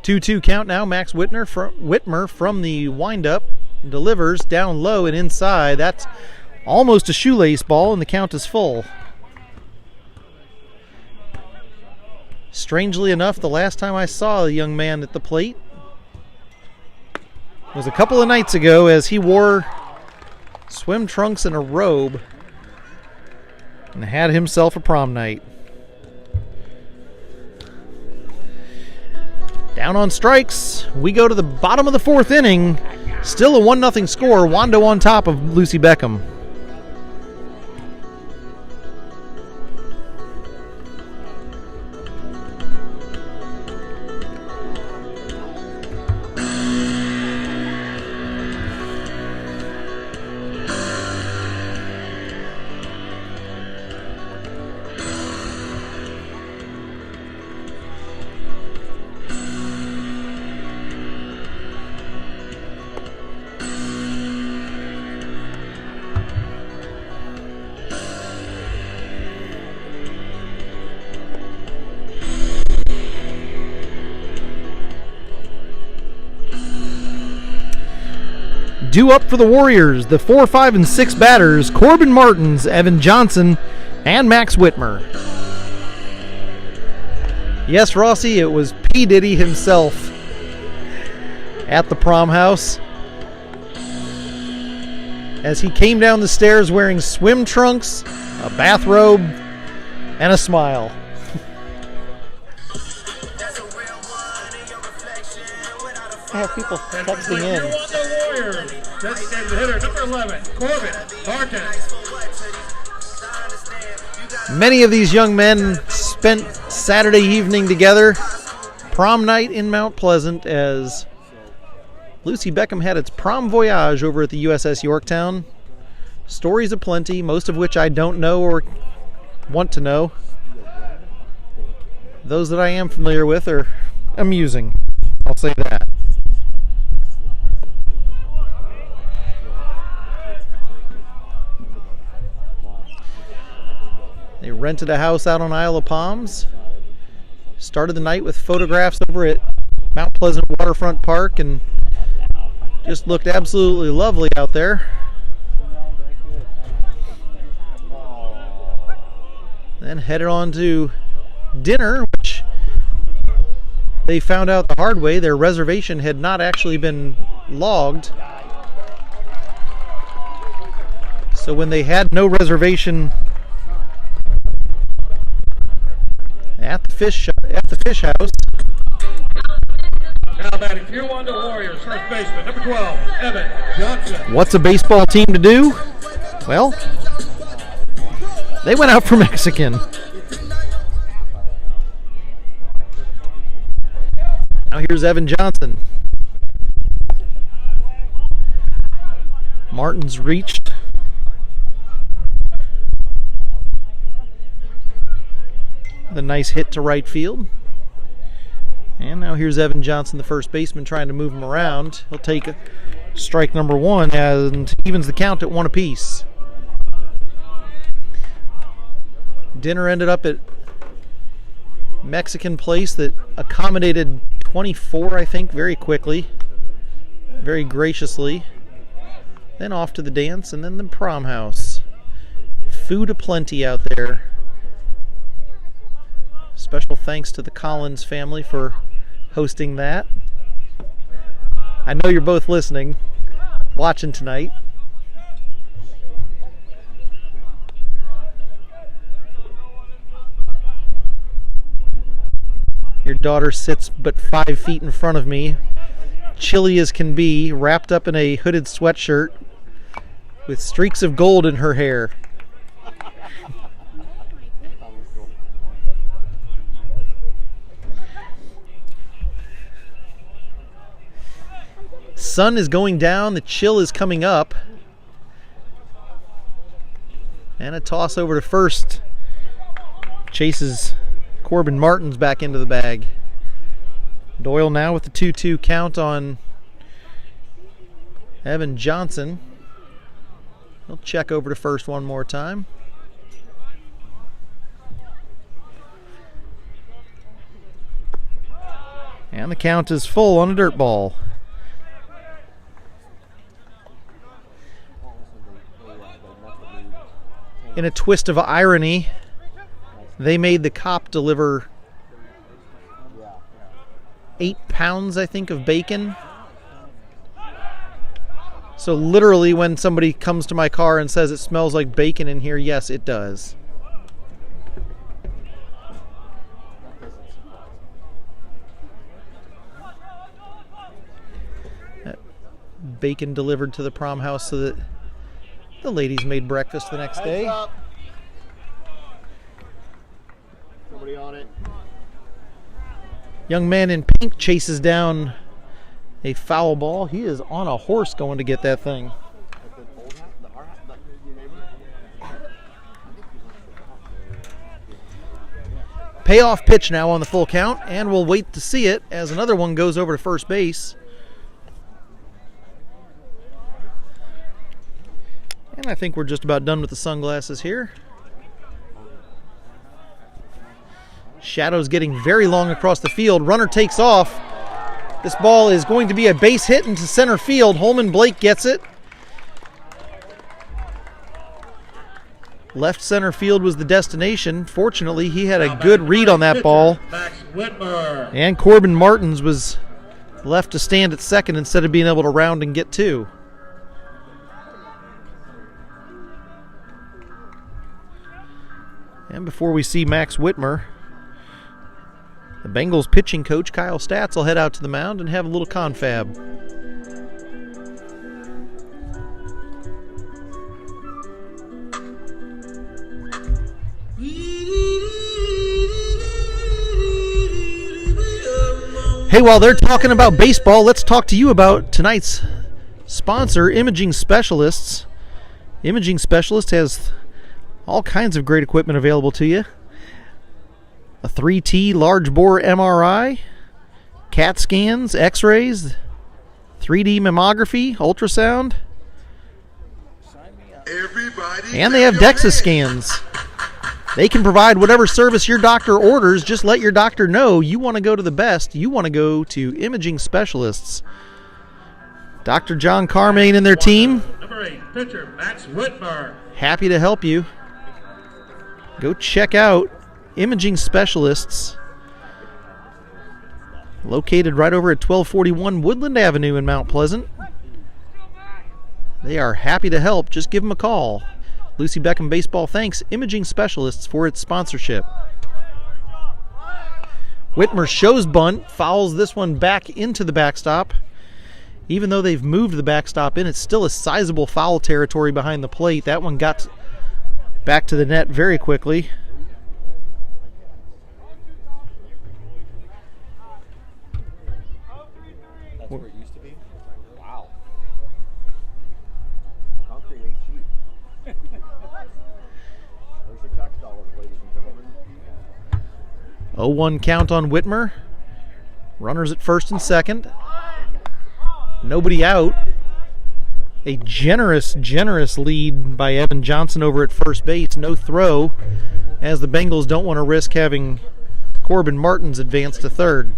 Two-two count now. Max Whitmer from the windup delivers down low and inside. That's almost a shoelace ball, and the count is full. Strangely enough, the last time I saw a young man at the plate was a couple of nights ago, as he wore swim trunks and a robe and had himself a prom night. Down on strikes, we go to the bottom of the 4th inning. Still a 1-0 score. Wando on top of Lucy Beckham. Due up for the Warriors, the 4, 5, and 6 batters, Corbin Martins, Evan Johnson, and Max Whitmer. Yes, Rossi, it was P. Diddy himself at the prom house as he came down the stairs wearing swim trunks, a bathrobe, and a smile. I have people texting in. The Warriors. Designated hitter number 11, Corbin Martins. Many of these young men spent Saturday evening together prom night in Mount Pleasant as Lucy Beckham had its prom voyage over at the USS Yorktown. Stories aplenty, most of which I don't know or want to know. Those that I am familiar with are amusing. I'll say that. They rented a house out on Isle of Palms. Started the night with photographs over at Mount Pleasant Waterfront Park and just looked absolutely lovely out there. Then headed on to dinner, which they found out the hard way. Their reservation had not actually been logged. So when they had no reservation at the fish house. Now batting for your Wando Warriors, first baseman, number 12, Evan Johnson. What's a baseball team to do? Well, they went out for Mexican. Now here's Evan Johnson. Martin's reached. The nice hit to right field. And now here's Evan Johnson, the first baseman, trying to move him around. He'll take strike number 1 and evens the count at 1 apiece. Dinner ended up at Mexican place that accommodated 24, I think, very quickly, very graciously. Then off to the dance and then the prom house. Food aplenty out there. Special thanks to the Collins family for hosting that. I know you're both listening, watching tonight. Your daughter sits but 5 feet in front of me, chilly as can be, wrapped up in a hooded sweatshirt with streaks of gold in her hair. Sun is going down, the chill is coming up. And a toss over to first chases Corbin Martins back into the bag. Doyle now with the 2-2 count on Evan Johnson. He'll check over to first one more time. And the count is full on a dirt ball. In a twist of irony, they made the cop deliver 8 pounds, I think, of bacon. So literally when somebody comes to my car and says it smells like bacon in here, yes, it does. That bacon delivered to the prom house so that the ladies made breakfast the next day. Somebody on it. Young man in pink chases down a foul ball. He is on a horse going to get that thing. Payoff pitch now on the full count, and we'll wait to see it as another one goes over to first base. And I think we're just about done with the sunglasses here. Shadow's getting very long across the field. Runner takes off. This ball is going to be a base hit into center field. Holman Blake gets it. Left center field was the destination. Fortunately, he had a good read on that ball. And Corbin Martins was left to stand at second instead of being able to round and get 2. And before we see Max Whitmer, the Bengals pitching coach, Kyle Statz, will head out to the mound and have a little confab. Hey, while they're talking about baseball, let's talk to you about tonight's sponsor, Imaging Specialists. Imaging Specialist has all kinds of great equipment available to you. A 3T large bore MRI, CAT scans, X-rays, 3D mammography, ultrasound, and they have DEXA scans. They can provide whatever service your doctor orders. Just let your doctor know you want to go to the best. You want to go to Imaging Specialists. Dr. John Carmaine and their team, Number 8, pitcher Max Whitmer. happy to help you. Go check out Imaging Specialists, located right over at 1241 Woodland Avenue in Mount Pleasant. They are happy to help. Just give them a call. Lucy Beckham Baseball thanks Imaging Specialists for its sponsorship. Whitmer shows bunt, fouls this one back into the backstop. Even though they've moved the backstop in, it's still a sizable foul territory behind the plate. That one got back to the net very quickly. That's where it used to be? Wow. Concrete ain't cheap. There's your tax dollars, ladies and gentlemen. 0-1 count on Whitmer. Runners at first and second. Nobody out. A generous lead by Evan Johnson over at first base. No throw, as the Bengals don't want to risk having Corbin Martins advance to third.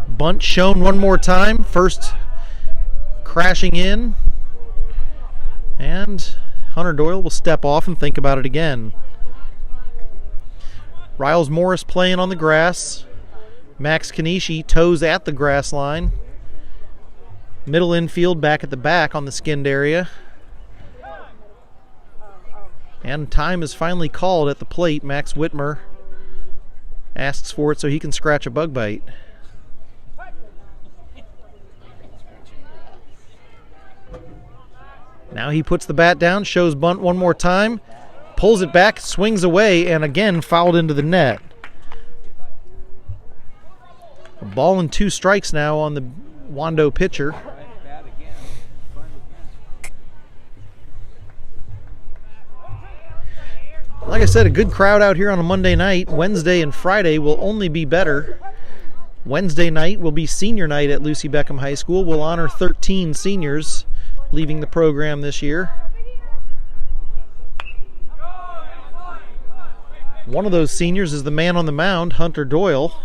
Bunt shown one more time. First crashing in. And Hunter Doyle will step off and think about it again. Riles Morris playing on the grass. Max Kanishi toes at the grass line. Middle infield back at the back on the skinned area. And time is finally called at the plate. Max Whitmer asks for it so he can scratch a bug bite. Now he puts the bat down, shows bunt one more time, pulls it back, swings away, and again fouled into the net. A ball and 2 strikes now on the Wando pitcher. Like I said, a good crowd out here on a Monday night. Wednesday and Friday will only be better. Wednesday night will be senior night at Lucy Beckham High School. We'll honor 13 seniors leaving the program this year. One of those seniors is the man on the mound, Hunter Doyle.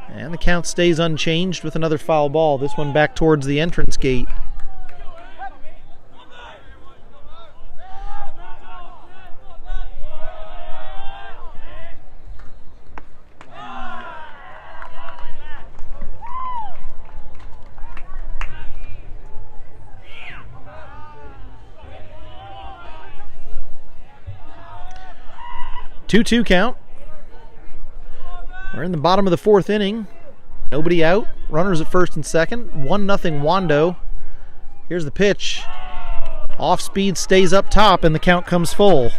And the count stays unchanged with another foul ball. This one back towards the entrance gate. Two-two count. We're in the bottom of the 4th inning. Nobody out. Runners at first and second. 1-0 Wando. Here's the pitch. Off speed, stays up top, and the count comes full.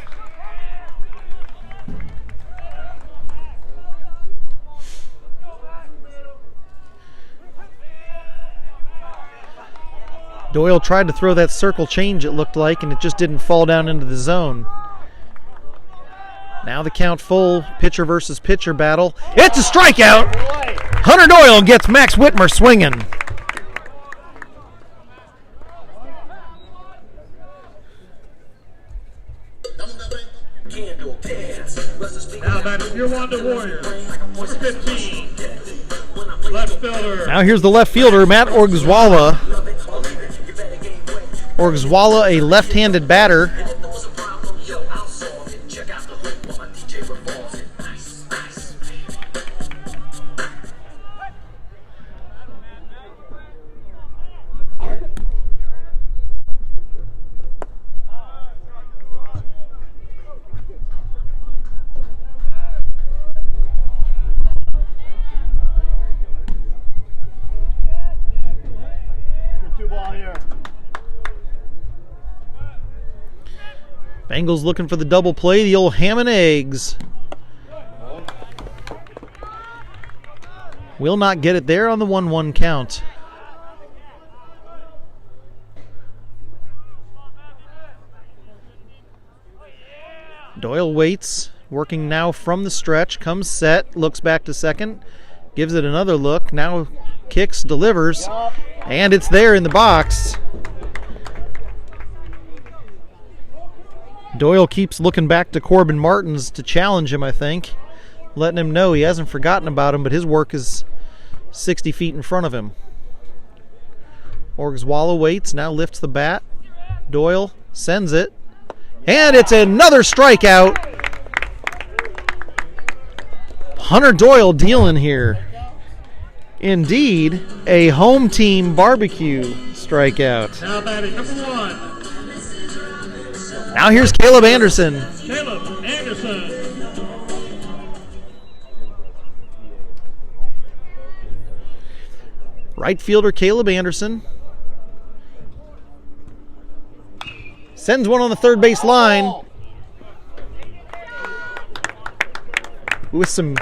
Doyle tried to throw that circle change, it looked like, and it just didn't fall down into the zone. Now the count full, pitcher versus pitcher battle. It's a strikeout! Hunter Doyle gets Max Whitmer swinging. Now back to your Wando Warriors. Number 15, left fielder. Now here's the left fielder, Matt Orgzwala. Orgzwala, a left-handed batter. Bengals looking for the double play, the old ham and eggs. Will not get it there on the 1-1 count. Doyle waits, working now from the stretch, comes set, looks back to second, gives it another look, now kicks, delivers, and it's there in the box. Doyle keeps looking back to Corbin Martins to challenge him, I think, letting him know he hasn't forgotten about him, but his work is 60 feet in front of him. Orgzwala waits, now lifts the bat. Doyle sends it, and it's another strikeout. Hunter Doyle dealing here. Indeed, a home team barbecue strikeout. Now batting number 1. Now here's Caleb Anderson. Caleb Anderson. Right fielder Caleb Anderson sends one on the third base line. With some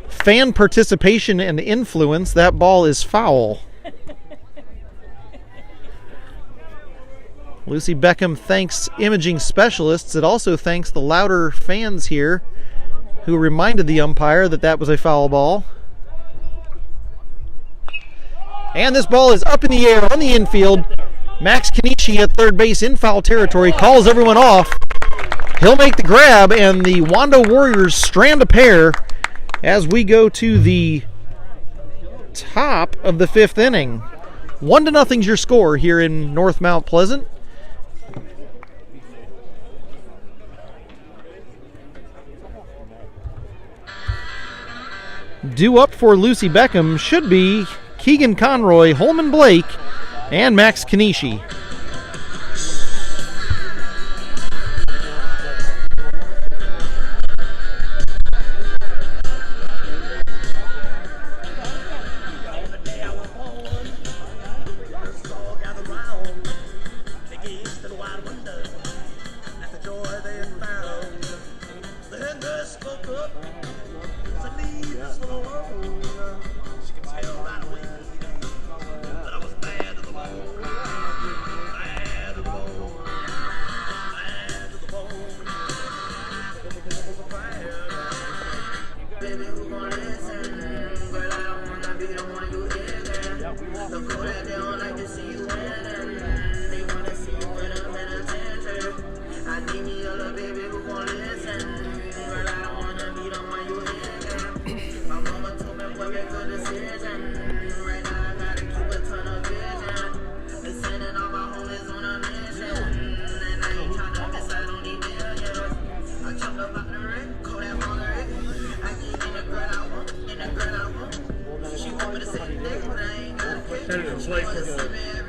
fan participation and influence, that ball is foul. Lucy Beckham thanks imaging specialists. It also thanks the louder fans here who reminded the umpire that that was a foul ball. And this ball is up in the air on the infield. Max Kanishi at third base in foul territory calls everyone off. He'll make the grab, and the Wando Warriors strand a pair as we go to the top of the 5th inning. 1-0's your score here in North Mount Pleasant. Due up for Lucy Beckham should be Keegan Conroy, Holman Blake, and Max Kanishi.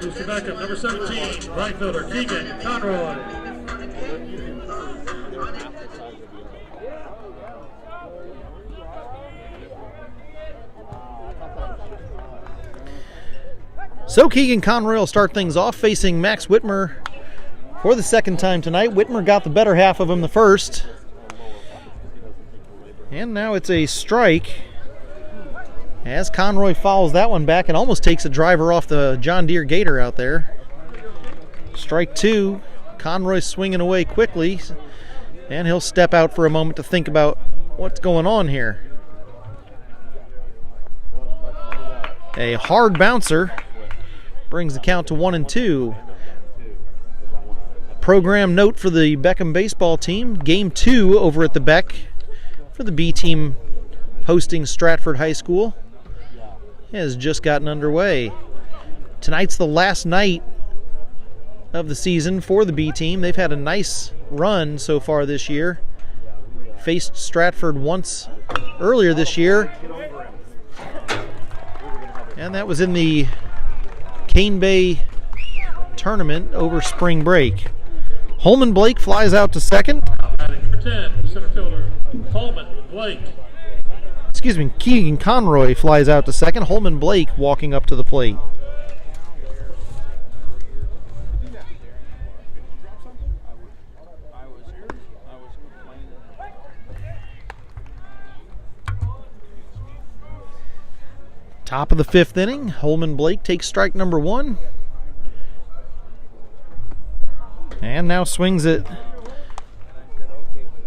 Lucy Beckham, number 17, right fielder Keegan Conroy. So Keegan Conroy will start things off facing Max Whitmer for the second time tonight. Whitmer got the better half of him the first. And now it's a strike as Conroy fouls that one back and almost takes a driver off the John Deere Gator out there. Strike 2. Conroy swinging away quickly, and he'll step out for a moment to think about what's going on here. A hard bouncer brings the count to 1-2. Program note for the Beckham baseball team. Game 2 over at the Beck for the B team hosting Stratford High School has just gotten underway. Tonight's the last night of the season for the B team. They've had a nice run so far this year. Faced Stratford once earlier this year, and that was in the Cane Bay tournament over spring break. Holman Blake flies out to second. Number 10, center fielder Holman Blake. Keegan Conroy flies out to second. Holman Blake walking up to the plate. Top of the 5th inning, Holman Blake takes strike number 1. And now swings it.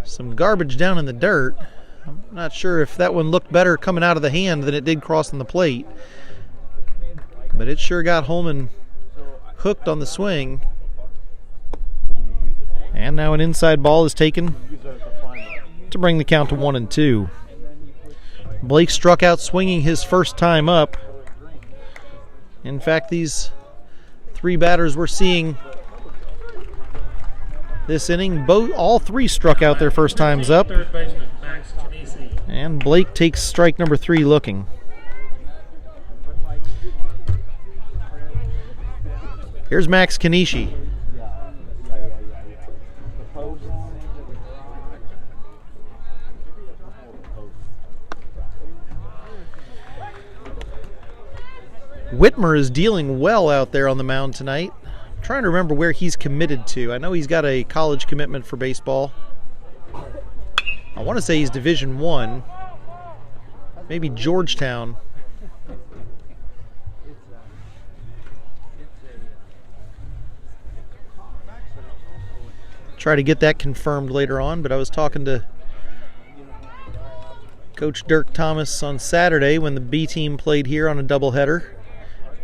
Some garbage down in the dirt. I'm not sure if that one looked better coming out of the hand than it did crossing the plate. But it sure got Holman hooked on the swing. And now an inside ball is taken to bring the count to 1-2. Blake struck out swinging his first time up. In fact, these 3 batters we're seeing this inning, all 3 struck out their first times up. And Blake takes strike number 3 looking. Here's Max Kanishi. Whitmer is dealing well out there on the mound tonight. I'm trying to remember where he's committed to. I know he's got a college commitment for baseball. I want to say he's Division I. Maybe Georgetown. Try to get that confirmed later on, but I was talking to Coach Dirk Thomas on Saturday when the B team played here on a doubleheader.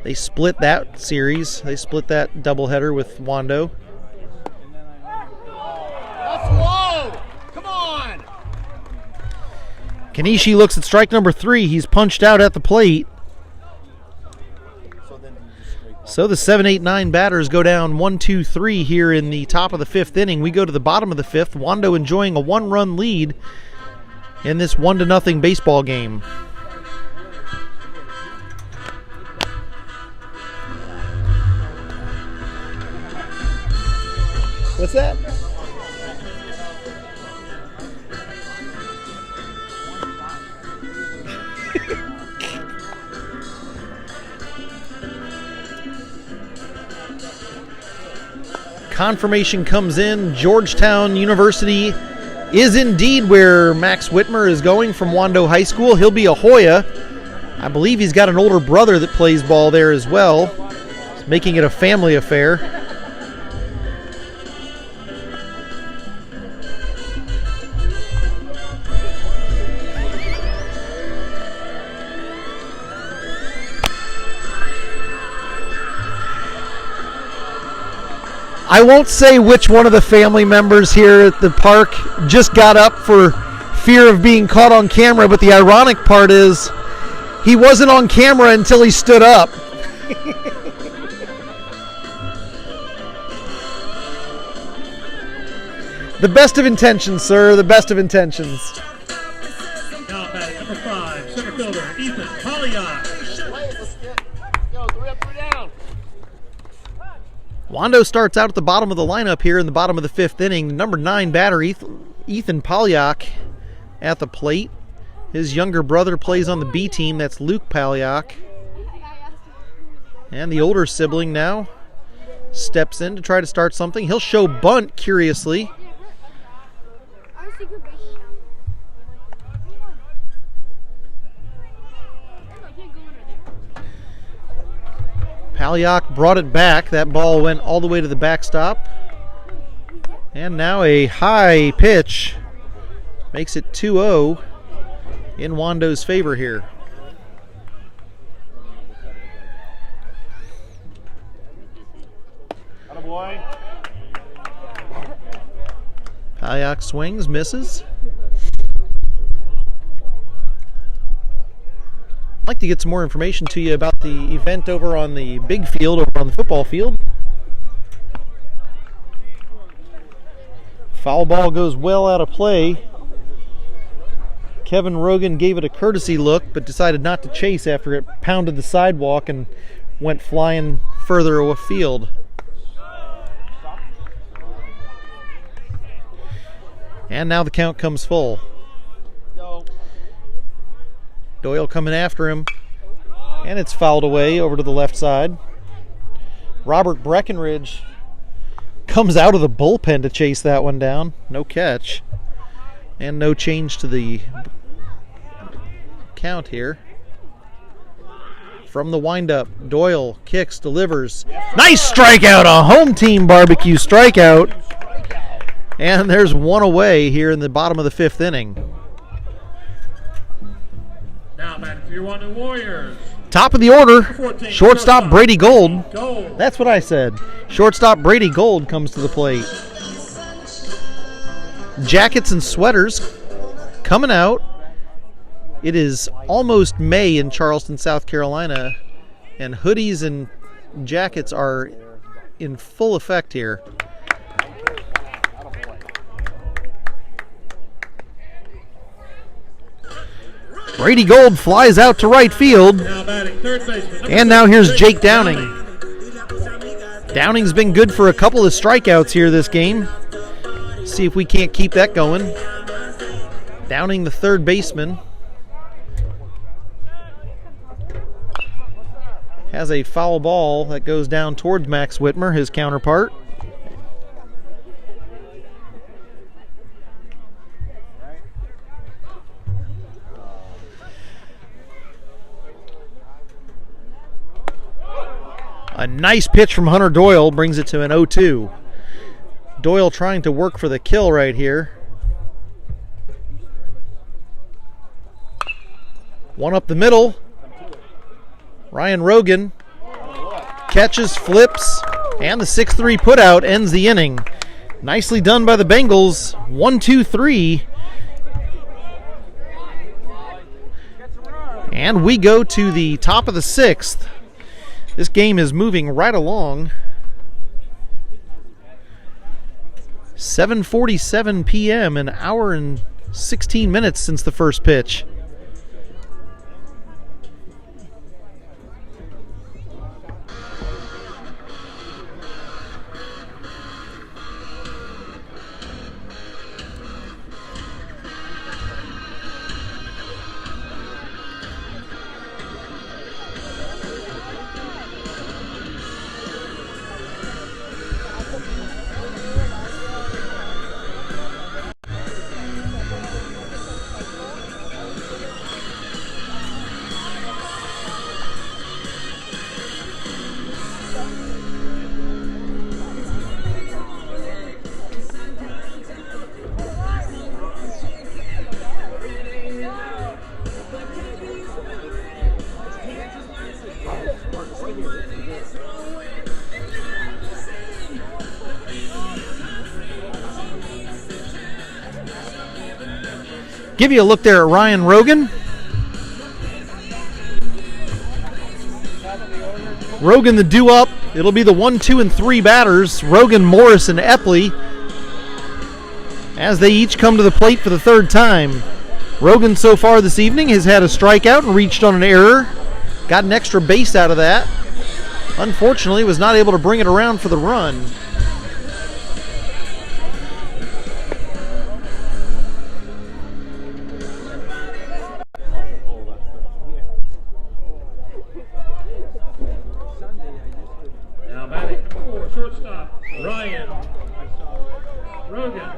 They split that series. They split that doubleheader with Wando. That's low! Come on! Kanishi looks at strike number 3. He's punched out at the plate. So the 7, 8, 9 batters go down 1-2-3 here in the top of the 5th inning. We go to the bottom of the 5th. Wando enjoying a 1-run lead in this 1-0 baseball game. What's that? Confirmation comes in. Georgetown University is indeed where Max Whitmer is going from Wando High School. He'll be a Hoya. I believe he's got an older brother that plays ball there as well, making it a family affair. I won't say which one of the family members here at the park just got up for fear of being caught on camera, but the ironic part is he wasn't on camera until he stood up. The best of intentions, sir, the best of intentions. Now batting number 5, center fielder Ethan Polyak. Let's go, 3 up, 3 down. Wando starts out at the bottom of the lineup here in the bottom of the 5th inning. Number 9 batter, Ethan Polyak at the plate. His younger brother plays on the B team. That's Luke Polyak. And the older sibling now steps in to try to start something. He'll show bunt, curiously. Polyak brought it back. That ball went all the way to the backstop. And now a high pitch makes it 2-0 in Wando's favor here. Polyak swings, misses. I'd like to get some more information to you about the event over on the big field, over on the football field. Foul ball goes well out of play. Kevin Rogan gave it a courtesy look, but decided not to chase after it pounded the sidewalk and went flying further afield. And now the count comes full. Doyle coming after him, and it's fouled away over to the left side. Robert Breckenridge comes out of the bullpen to chase that one down. No catch, and no change to the count here. from the windup. Doyle kicks, delivers. Nice strikeout, a home team barbecue strikeout. And there's one away here in the bottom of the 5th inning. Now back to your Wando Warriors. Top of the order, shortstop Brady Gold. That's what I said. Shortstop Brady Gold comes to the plate. Jackets and sweaters coming out. It is almost May in Charleston, South Carolina, and hoodies and jackets are in full effect here. Brady Gold flies out to right field. Now batting third baseman. And now here's Jake Downing. Downing's been good for a couple of strikeouts here this game. See if we can't keep that going. Downing, the third baseman, has a foul ball that goes down towards Max Whitmer, his counterpart. A nice pitch from Hunter Doyle brings it to an 0-2. Doyle trying to work for the kill right here. One up the middle. Ryan Rogan catches, flips, and the 6-3 putout ends the inning. Nicely done by the Bengals. 1-2-3. And we go to the top of the 6th. This game is moving right along. 7:47 p.m., an hour and 16 minutes since the first pitch. Give you a look there at Ryan Rogan. Rogan the due up. It'll be the 1, 2, and 3 batters. Rogan, Morris, and Epley, as they each come to the plate for the third time. Rogan so far this evening has had a strikeout and reached on an error. Got an extra base out of that. Unfortunately, was not able to bring it around for the run. Shortstop, Ryan Rogan.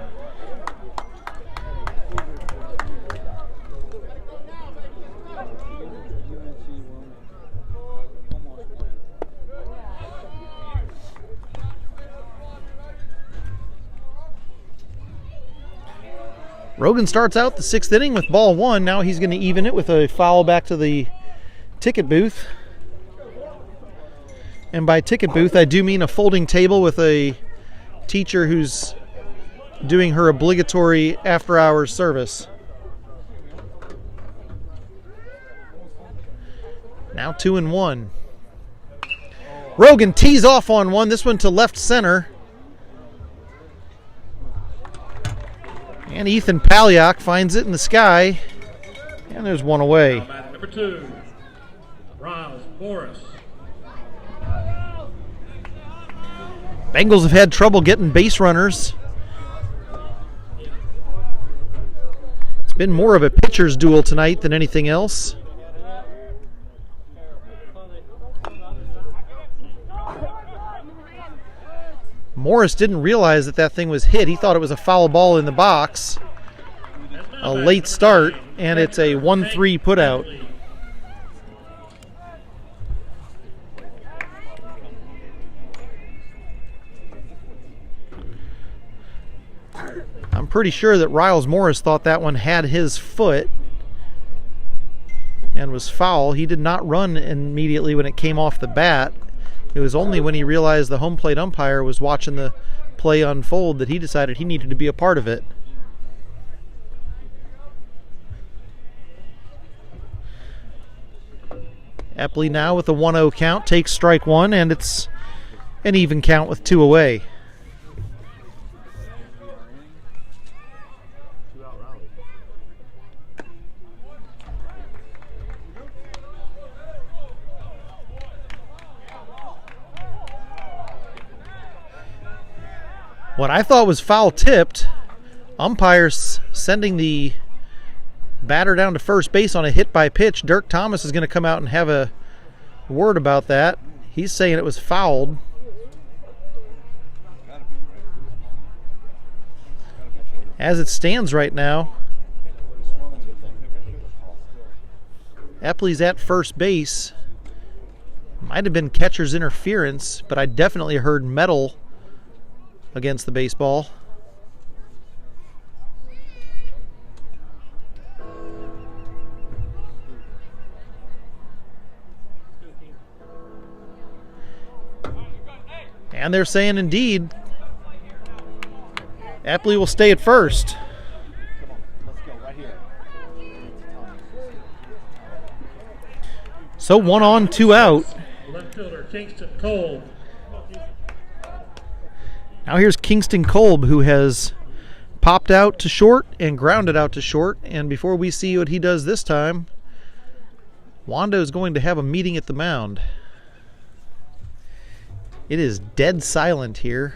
Rogan starts out the 6th inning with ball 1. Now he's going to even it with a foul back to the ticket booth. And by ticket booth, I do mean a folding table with a teacher who's doing her obligatory after-hours service. Now 2-1. Rogan tees off on one. This one to left center. And Ethan Palyak finds it in the sky. And there's one away. Number 2, Riles Morris. Bengals have had trouble getting base runners. It's been more of a pitcher's duel tonight than anything else. Morris didn't realize that thing was hit. He thought it was a foul ball in the box. A late start, and it's a 1-3 putout. pretty sure that Riles Morris thought that one had his foot and was foul. He did not run immediately when it came off the bat. It was only when he realized the home plate umpire was watching the play unfold that he decided he needed to be a part of it. Epley now with a 1-0 count takes strike one, and it's an even count with 2 away. What I thought was foul tipped, umpires sending the batter down to first base on a hit by pitch. Dirk Thomas is going to come out and have a word about that. He's saying it was fouled. As it stands right now, Epley's at first base. Might have been catcher's interference, but I definitely heard metal against the baseball. And they're saying indeed Epley will stay at first. So 1 on, 2 out. Left fielder Kingston Kolb. Now here's Kingston Kolb, who has popped out to short and grounded out to short. And before we see what he does this time, Wando is going to have a meeting at the mound. It is dead silent here.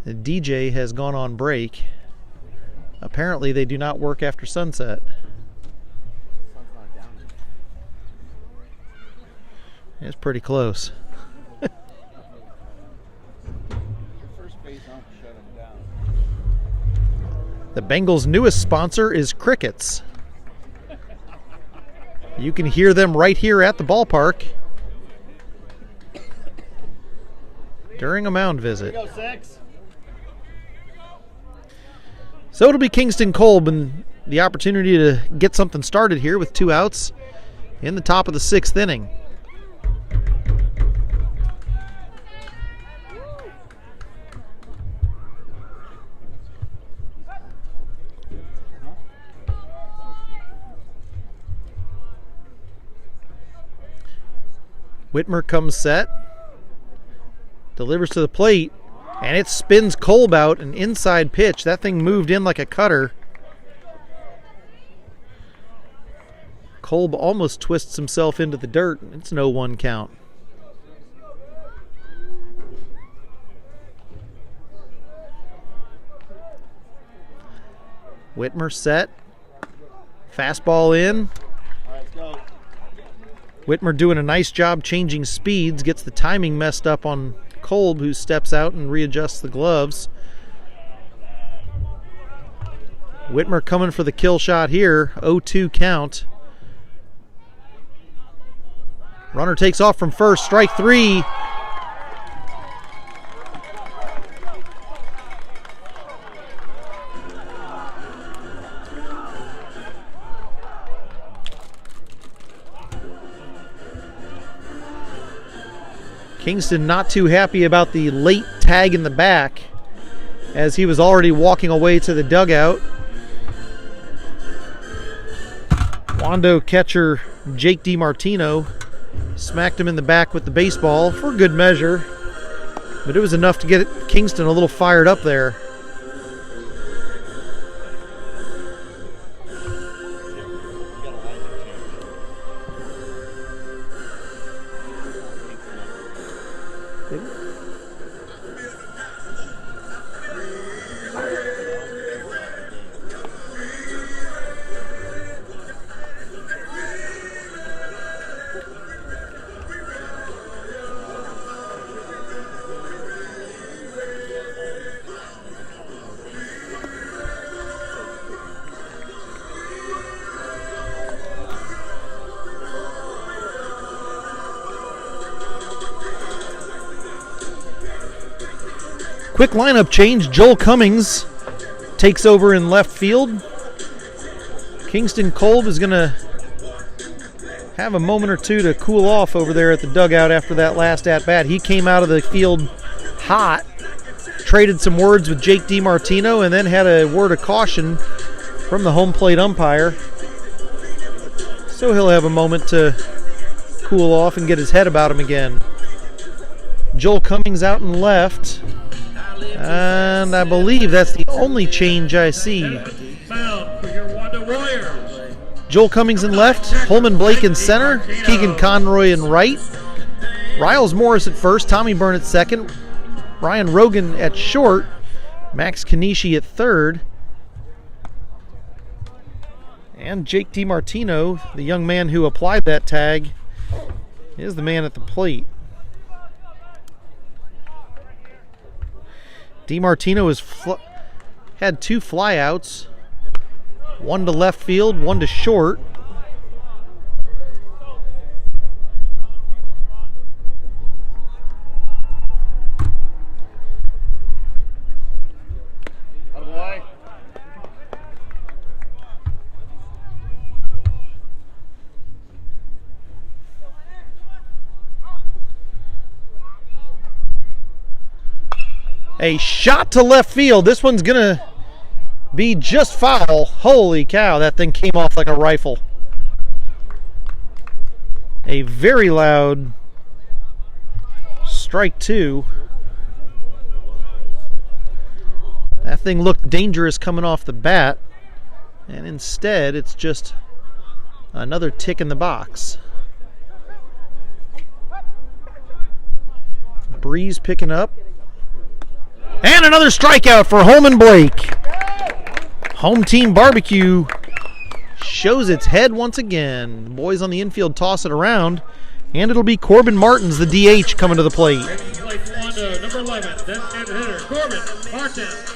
The DJ has gone on break. Apparently they do not work after sunset. It's pretty close. The Bengals' newest sponsor is Crickets. You can hear them right here at the ballpark during a mound visit. Go, 6. So it'll be Kingston Kolb and the opportunity to get something started here with 2 outs in the top of the 6th inning. Whitmer comes set, delivers to the plate, and it spins Kolb out, an inside pitch. That thing moved in like a cutter. Kolb almost twists himself into the dirt. It's an 0-1 count. Whitmer set, fastball in. All right, let's go. Whitmer doing a nice job changing speeds, gets the timing messed up on Kolb, who steps out and readjusts the gloves. Whitmer coming for the kill shot here, 0-2 count. Runner takes off from first, strike 3. Kingston not too happy about the late tag in the back, as he was already walking away to the dugout. Wando catcher Jake DiMartino smacked him in the back with the baseball for good measure, but it was enough to get Kingston a little fired up there. Quick lineup change. Joel Cummings takes over in left field. Kingston Kolb is going to have a moment or two to cool off over there at the dugout after that last at-bat. He came out of the field hot, traded some words with Jake DiMartino, and then had a word of caution from the home plate umpire. So he'll have a moment to cool off and get his head about him again. Joel Cummings out in left, and I believe that's the only change I see. Found for your Wando Warriors. Joel Cummings in left, Holman Blake in center, Keegan Conroy in right, Riles Morris at first, Tommy Byrne at second, Ryan Rogan at short, Max Kanishi at third, and Jake DiMartino, the young man who applied that tag, is the man at the plate. DiMartino has had 2 flyouts, one to left field, one to short. A shot to left field. This one's going to be just foul. Holy cow, that thing came off like a rifle. A very loud strike 2. That thing looked dangerous coming off the bat, and instead it's just another tick in the box. Breeze picking up. And another strikeout for Holman Blake. Home team barbecue shows its head once again. The boys on the infield toss it around, and it'll be Corbin Martins, the DH, coming to the plate. Wando, number 11, designated hitter, Corbin Martins.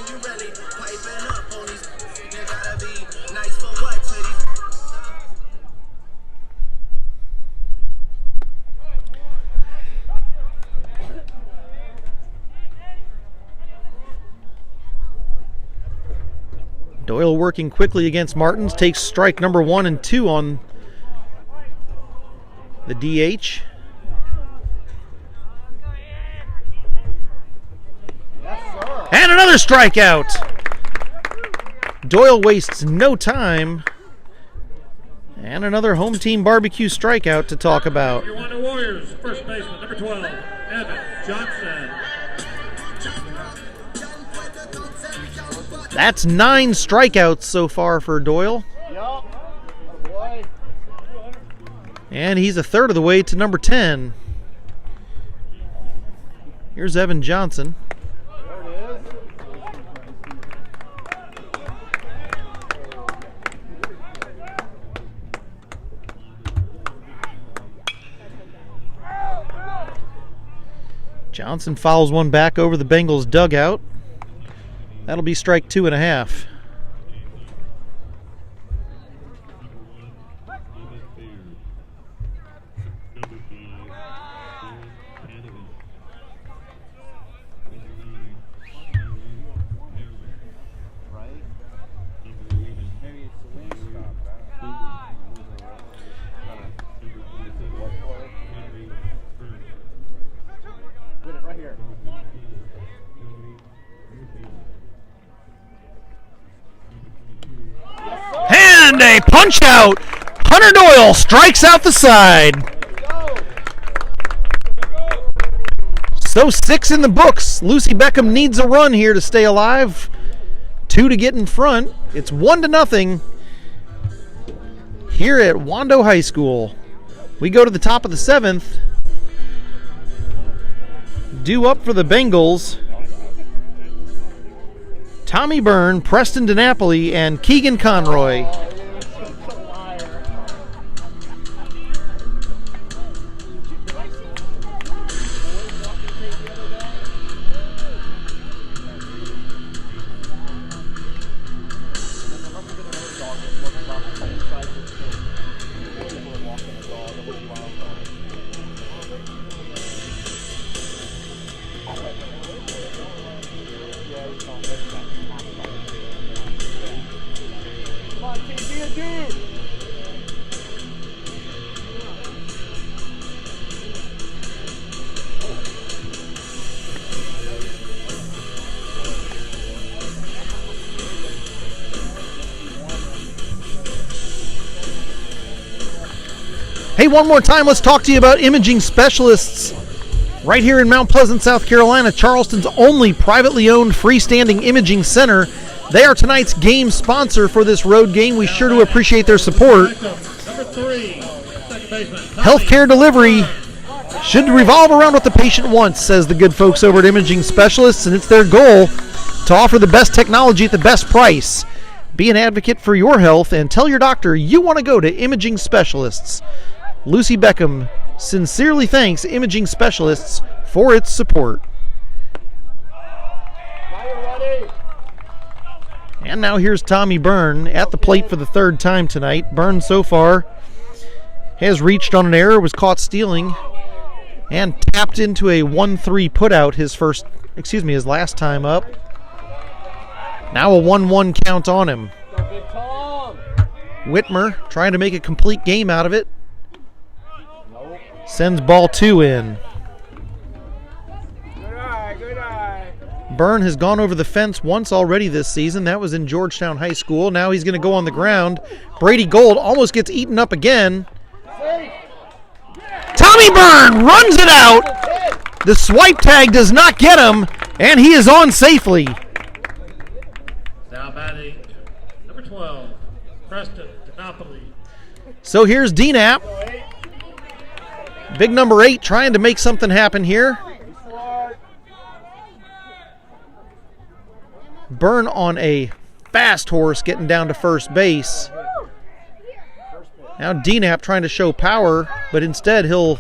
Doyle working quickly against Martins, takes strike number 1 and 2 on the DH. And another strikeout. Doyle wastes no time. And another home team barbecue strikeout to talk about. Your Wando Warriors, first baseman, number 12, Evan Johnson. That's 9 strikeouts so far for Doyle. And he's a third of the way to number 10. Here's Evan Johnson. Johnson fouls one back over the Bengals dugout. That'll be strike 2.5. And a punch out. Hunter Doyle strikes out the side. So 6 in the books. Lucy Beckham needs a run here to stay alive. 2 to get in front. It's 1-0 here at Wando High School. We go to the top of the 7th. Due up for the Bengals, Tommy Byrne, Preston DiNapoli, and Keegan Conroy. on, King, be a dude. Hey, one more time, let's talk to you about imaging specialists right here in Mount Pleasant, South Carolina, Charleston's only privately owned freestanding imaging center. They are tonight's game sponsor for this road game. We sure do appreciate their support. Number 3, second baseman. Healthcare delivery should revolve around what the patient wants, says the good folks over at Imaging Specialists, and it's their goal to offer the best technology at the best price. Be an advocate for your health and tell your doctor you want to go to Imaging Specialists. Lucy Beckham sincerely thanks Imaging Specialists for its support. And now here's Tommy Byrne at the plate for the third time tonight. Byrne so far has reached on an error, was caught stealing, and tapped into a 1-3 putout his last time up. Now a 1-1 count on him. Whitmer trying to make a complete game out of it. Sends ball 2 in. Good eye. Byrne has gone over the fence once already this season. That was in Georgetown High School. Now he's going to go on the ground. Brady Gold almost gets eaten up again. Tommy Byrne runs it out. The swipe tag does not get him, and he is on safely. Now batting number 12, Preston Napoli. So here's DNAP. Big number 8 trying to make something happen here. Byrne on a fast horse getting down to first base. Now DNAP trying to show power, but instead he'll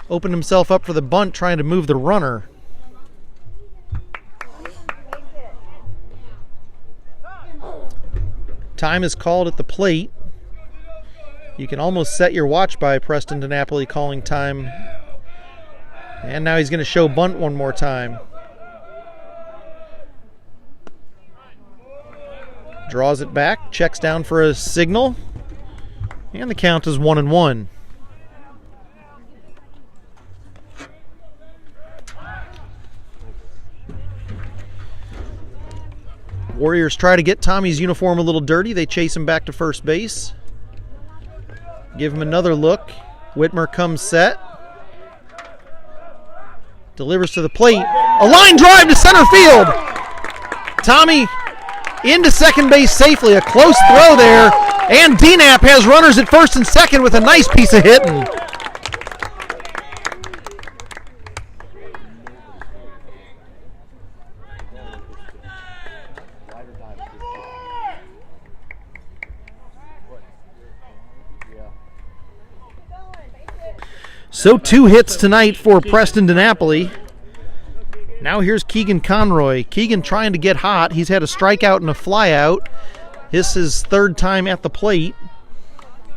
open himself up for the bunt, trying to move the runner. Time is called at the plate. You can almost set your watch by Preston DiNapoli calling time. And now he's going to show bunt one more time. Draws it back, checks down for a signal, and the count is 1-1. Warriors try to get Tommy's uniform a little dirty. They chase him back to first base. Give him another look. Whitmer comes set. Delivers to the plate. A line drive to center field. Tommy into second base safely. A close throw there. And DNAP has runners at first and second with a nice piece of hitting. So 2 hits tonight for Preston DiNapoli. Now here's Keegan Conroy. Keegan trying to get hot. He's had a strikeout and a flyout. This is his third time at the plate.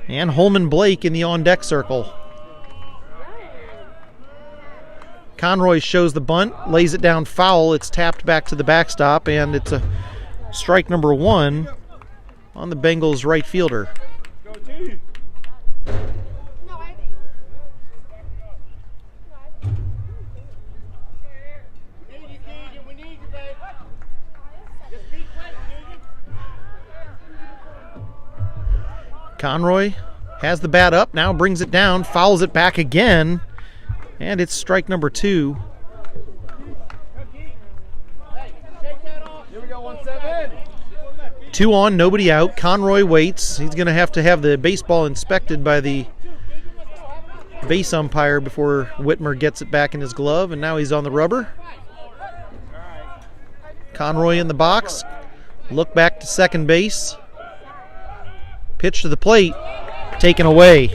And Holman Blake in the on-deck circle. Conroy shows the bunt, lays it down foul. It's tapped back to the backstop, and it's a strike number 1 on the Bengals right fielder. Conroy has the bat up, now brings it down, fouls it back again, and it's strike number 2. Here we go, 1-7. 2 on, nobody out. Conroy waits. He's going to have the baseball inspected by the base umpire before Whitmer gets it back in his glove, and now he's on the rubber. Conroy in the box. Look back to second base. Pitch to the plate, taken away.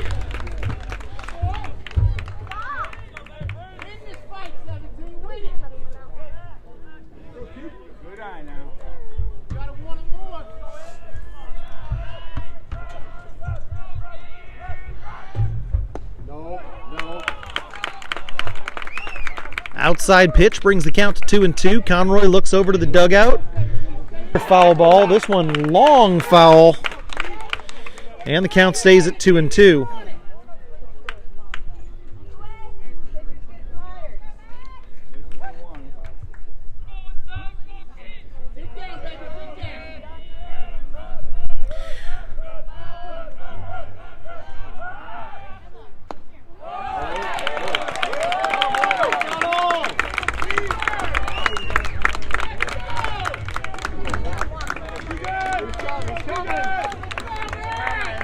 Outside pitch brings the count to 2-2. Conroy looks over to the dugout. Foul ball. This one long foul And the count stays at 2-2.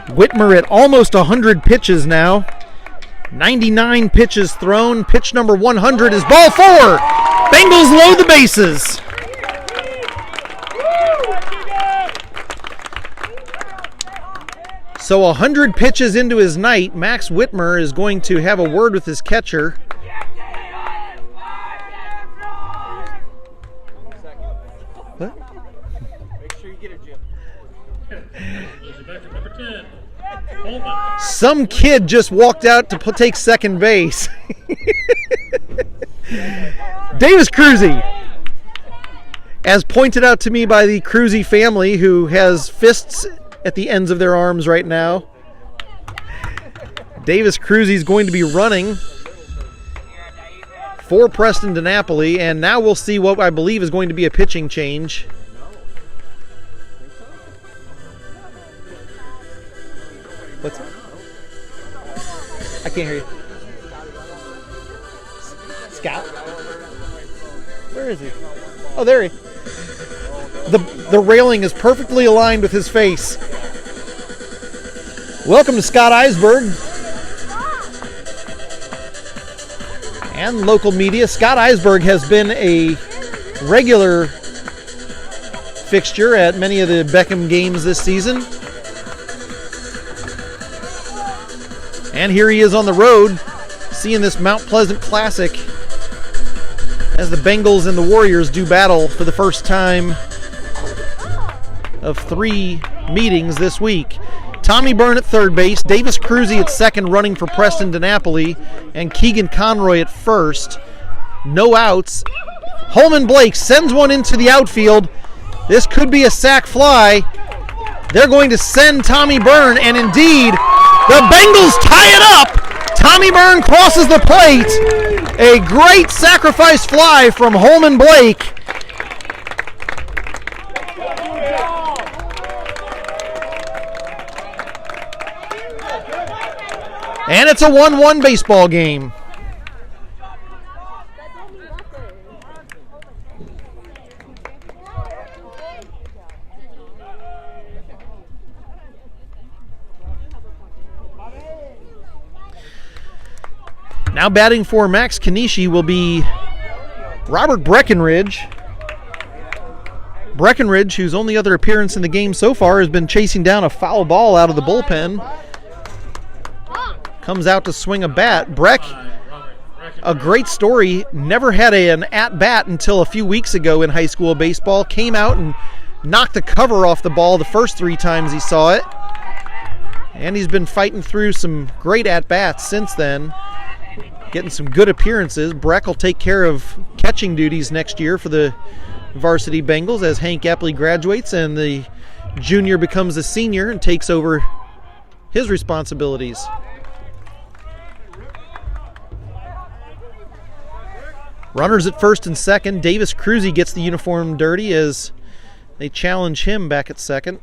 Whitmer at almost 100 pitches now. 99 pitches thrown. Pitch number 100 is ball 4. Bengals load the bases. So 100 pitches into his night, Max Whitmer is going to have a word with his catcher. What? Make sure you get it, Jim. Number 10. Some kid just walked out to take second base. Davis Cruzy, as pointed out to me by the Cruzy family, who has fists at the ends of their arms right now. Davis Cruzy is going to be running for Preston DiNapoli, and now we'll see what I believe is going to be a pitching change. What's that? I can't hear you. Scout? Where is he? Oh, there he. The railing is perfectly aligned with his face. Welcome to Scott Eisberg and local media. Scott Eisberg has been a regular fixture at many of the Beckham games this season. And here he is on the road, seeing this Mount Pleasant Classic as the Bengals and the Warriors do battle for the first time of 3 meetings this week. Tommy Byrne at third base, Davis Cruzy at second running for Preston DiNapoli, and Keegan Conroy at first. No outs. Holman Blake sends one into the outfield. This could be a sac fly. They're going to send Tommy Byrne, and indeed, the Bengals tie it up. Tommy Byrne crosses the plate. A great sacrifice fly from Holman Blake. And it's a 1-1 baseball game. Now batting for Max Kanishi will be Robert Breckenridge. Breckenridge, whose only other appearance in the game so far has been chasing down a foul ball out of the bullpen, comes out to swing a bat. Breck, a great story, never had an at-bat until a few weeks ago in high school baseball. Came out and knocked the cover off the ball the first 3 times he saw it. And he's been fighting through some great at-bats since then, getting some good appearances. Breck will take care of catching duties next year for the varsity Bengals as Hank Epley graduates and the junior becomes a senior and takes over his responsibilities. Runners at first and second. Davis Cruzy gets the uniform dirty as they challenge him back at second.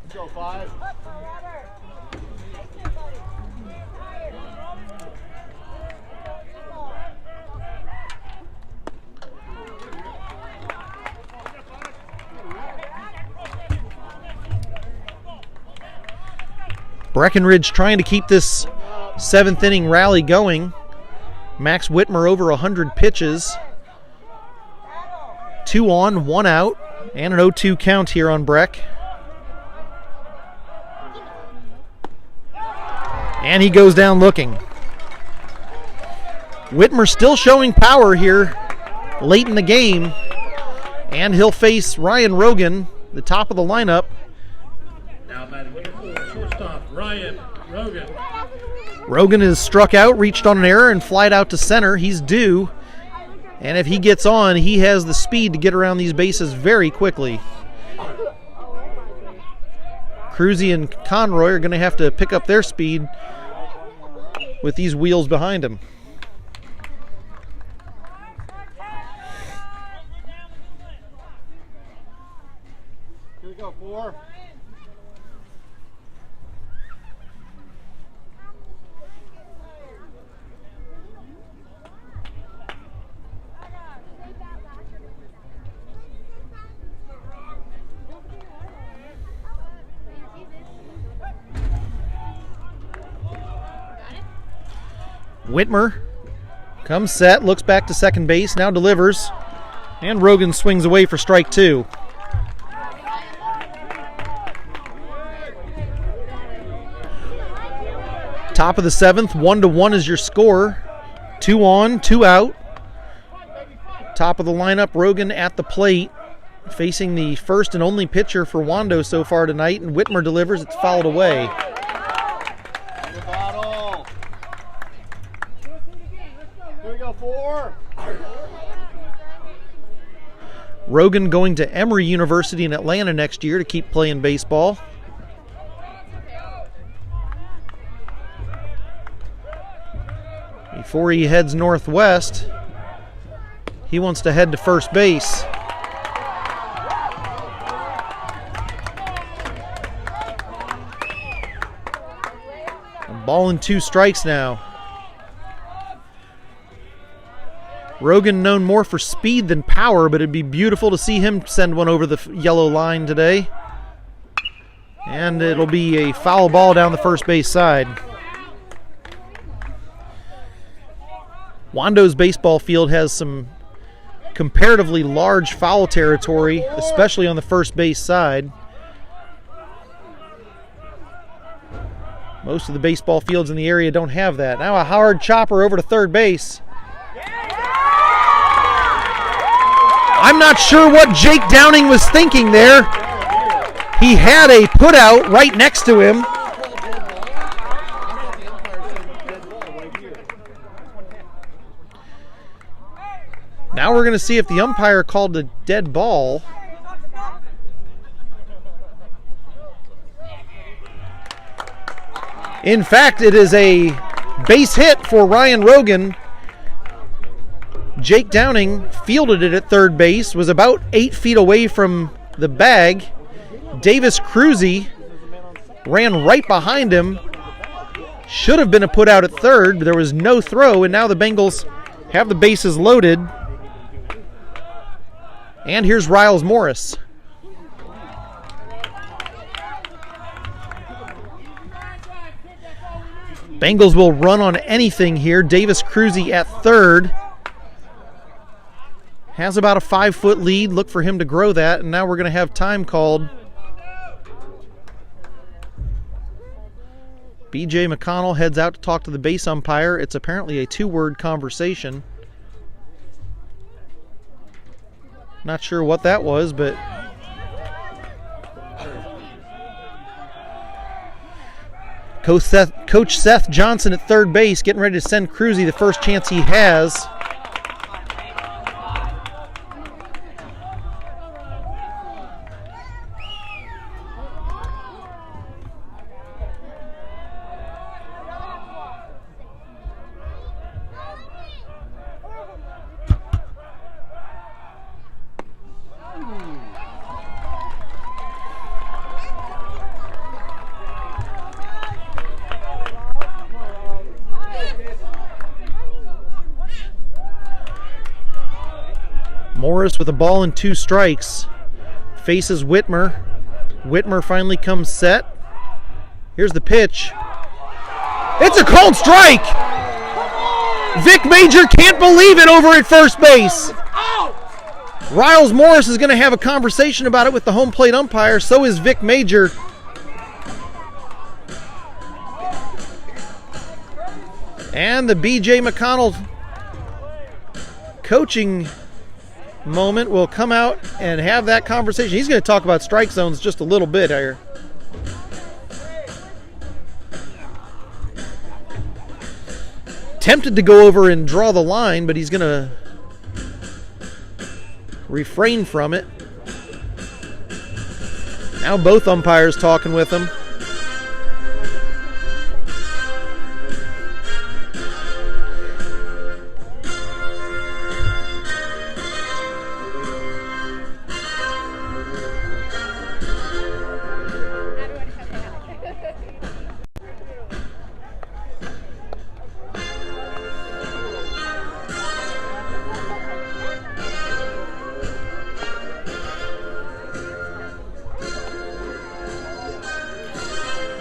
Breckenridge trying to keep this 7th inning rally going. Max Whitmer over 100 pitches. 2 on, 1 out, and an 0-2 count here on Breck. And he goes down looking. Whitmer still showing power here late in the game. And he'll face Ryan Rogan, the top of the lineup. Now batting number 4, shortstop Ryan Rogan. Rogan is struck out, reached on an error, and flied out to center. He's due. And if he gets on, he has the speed to get around these bases very quickly. Cruzy and Conroy are going to have to pick up their speed with these wheels behind them. Here we go, 4. Whitmer comes set, looks back to second base, now delivers, and Rogan swings away for strike 2. Top of the 7th, 1-1 is your score. 2 on, 2 out. Top of the lineup, Rogan at the plate, facing the first and only pitcher for Wando so far tonight, and Whitmer delivers, it's fouled away. Here we go, 4. Rogan going to Emory University in Atlanta next year to keep playing baseball. Before he heads northwest, he wants to head to first base. A ball and 2 strikes now. Rogan known more for speed than power, but it'd be beautiful to see him send one over the yellow line today. And it'll be a foul ball down the first base side. Wando's baseball field has some comparatively large foul territory, especially on the first base side. Most of the baseball fields in the area don't have that. Now a hard chopper over to third base. I'm not sure what Jake Downing was thinking there. He had a putout right next to him. Now we're going to see if the umpire called a dead ball. In fact, it is a base hit for Ryan Rogan. Jake Downing fielded it at third base, was about 8 feet away from the bag. Davis Cruzy ran right behind him. Should have been a put out at third, but there was no throw, and now the Bengals have the bases loaded. And here's Riles Morris. Bengals will run on anything here. Davis Cruzy at third. Has about a 5-foot lead. Look for him to grow that. And now we're going to have time called. B.J. McConnell heads out to talk to the base umpire. It's apparently a 2-word conversation. Not sure what that was, but Coach Seth Johnson at third base getting ready to send Cruzy the first chance he has. Morris with a ball and 2 strikes faces Whitmer. Whitmer finally comes set. Here's the pitch. It's a called strike! Vic Major can't believe it over at first base. Riles Morris is going to have a conversation about it with the home plate umpire. So is Vic Major. And the B.J. McConnell coaching moment will come out and have that conversation. He's going to talk about strike zones just a little bit here. Tempted to go over and draw the line, but he's going to refrain from it. Now both umpires talking with him.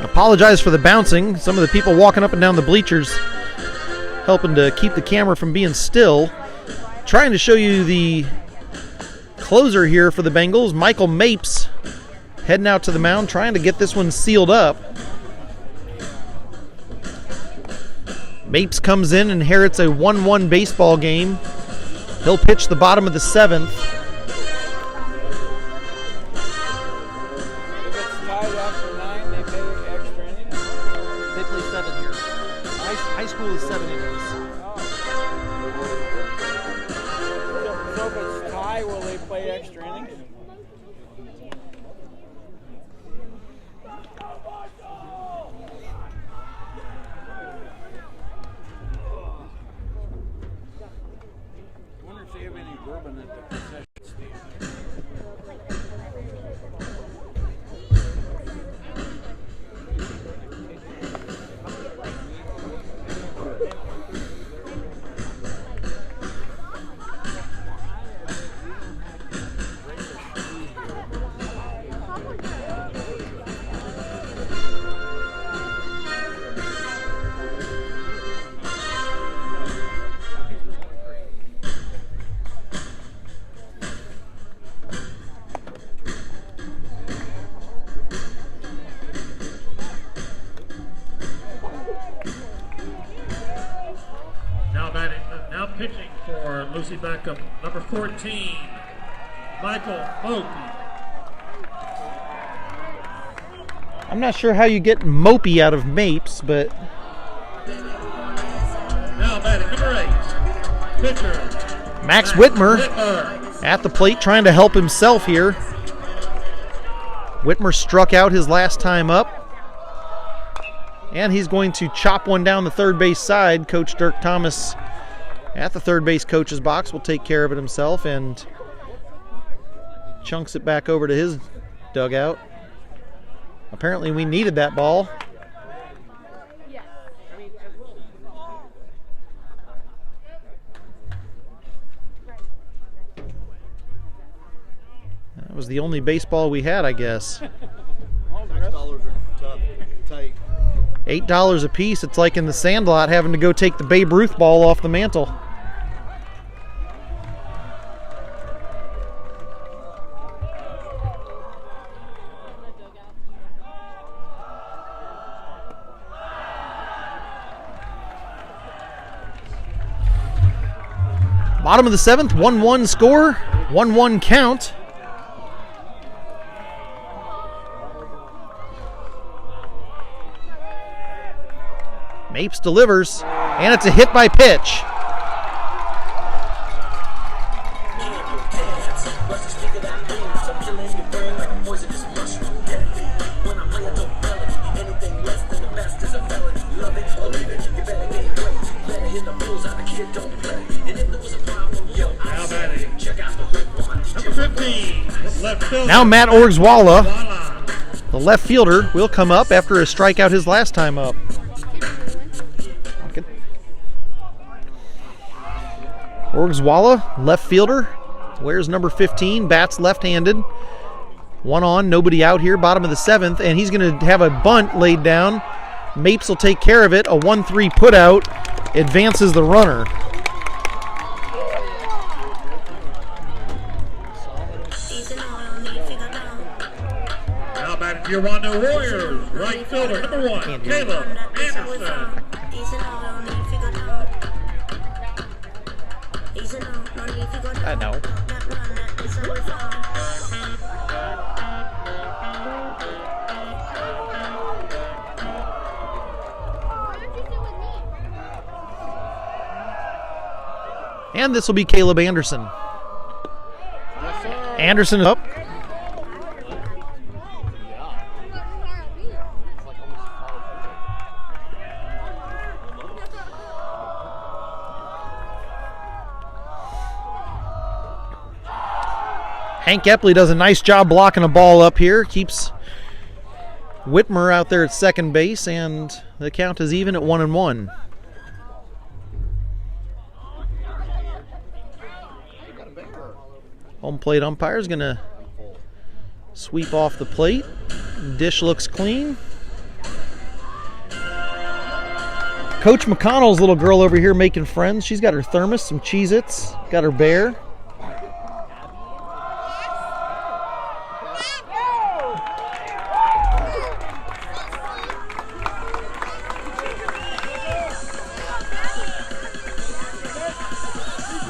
Apologize for the bouncing. Some of the people walking up and down the bleachers helping to keep the camera from being still. Trying to show you the closer here for the Bengals, Michael Mapes, heading out to the mound, trying to get this one sealed up. Mapes comes in and inherits a 1-1 baseball game. He'll pitch the bottom of the 7th. High school is 7 innings. So if it's tie, will they play extra innings? I wonder if they have any bourbon at the concession stand. Now pitching for Lucy Beckham, number 14, Michael Mopey. I'm not sure how you get Mopey out of Mapes, but Now batting number 8, pitcher Max Whitmer at the plate trying to help himself here. Whitmer struck out his last time up. And he's going to chop one down the third base side. Coach Dirk Thomas at the third base coach's box will take care of it himself and chunks it back over to his dugout. Apparently we needed that ball. That was the only baseball we had, I guess. $6 are tough, tight. $8 a piece. It's like in the Sandlot having to go take the Babe Ruth ball off the mantle. Bottom of the 7th, 1-1 score, 1-1 count. Mapes delivers, and it's a hit by pitch. Now Matt Orgswalla, the left fielder, will come up after a strikeout his last time up. Orgswalla, left fielder, wears number 15, bats left-handed. One on, nobody out here, bottom of the 7th, and he's going to have a bunt laid down. Mapes will take care of it. A 1-3 putout advances the runner. Now back to your Wando Warriors, right fielder, number 1, Caleb Anderson. I know. And this will be Caleb Anderson. Anderson up. Hank Epley does a nice job blocking a ball up here. Keeps Whitmer out there at second base, and the count is even at 1-1. Home plate umpire is going to sweep off the plate. Dish looks clean. Coach McConnell's little girl over here making friends. She's got her thermos, some Cheez-Its, got her bear.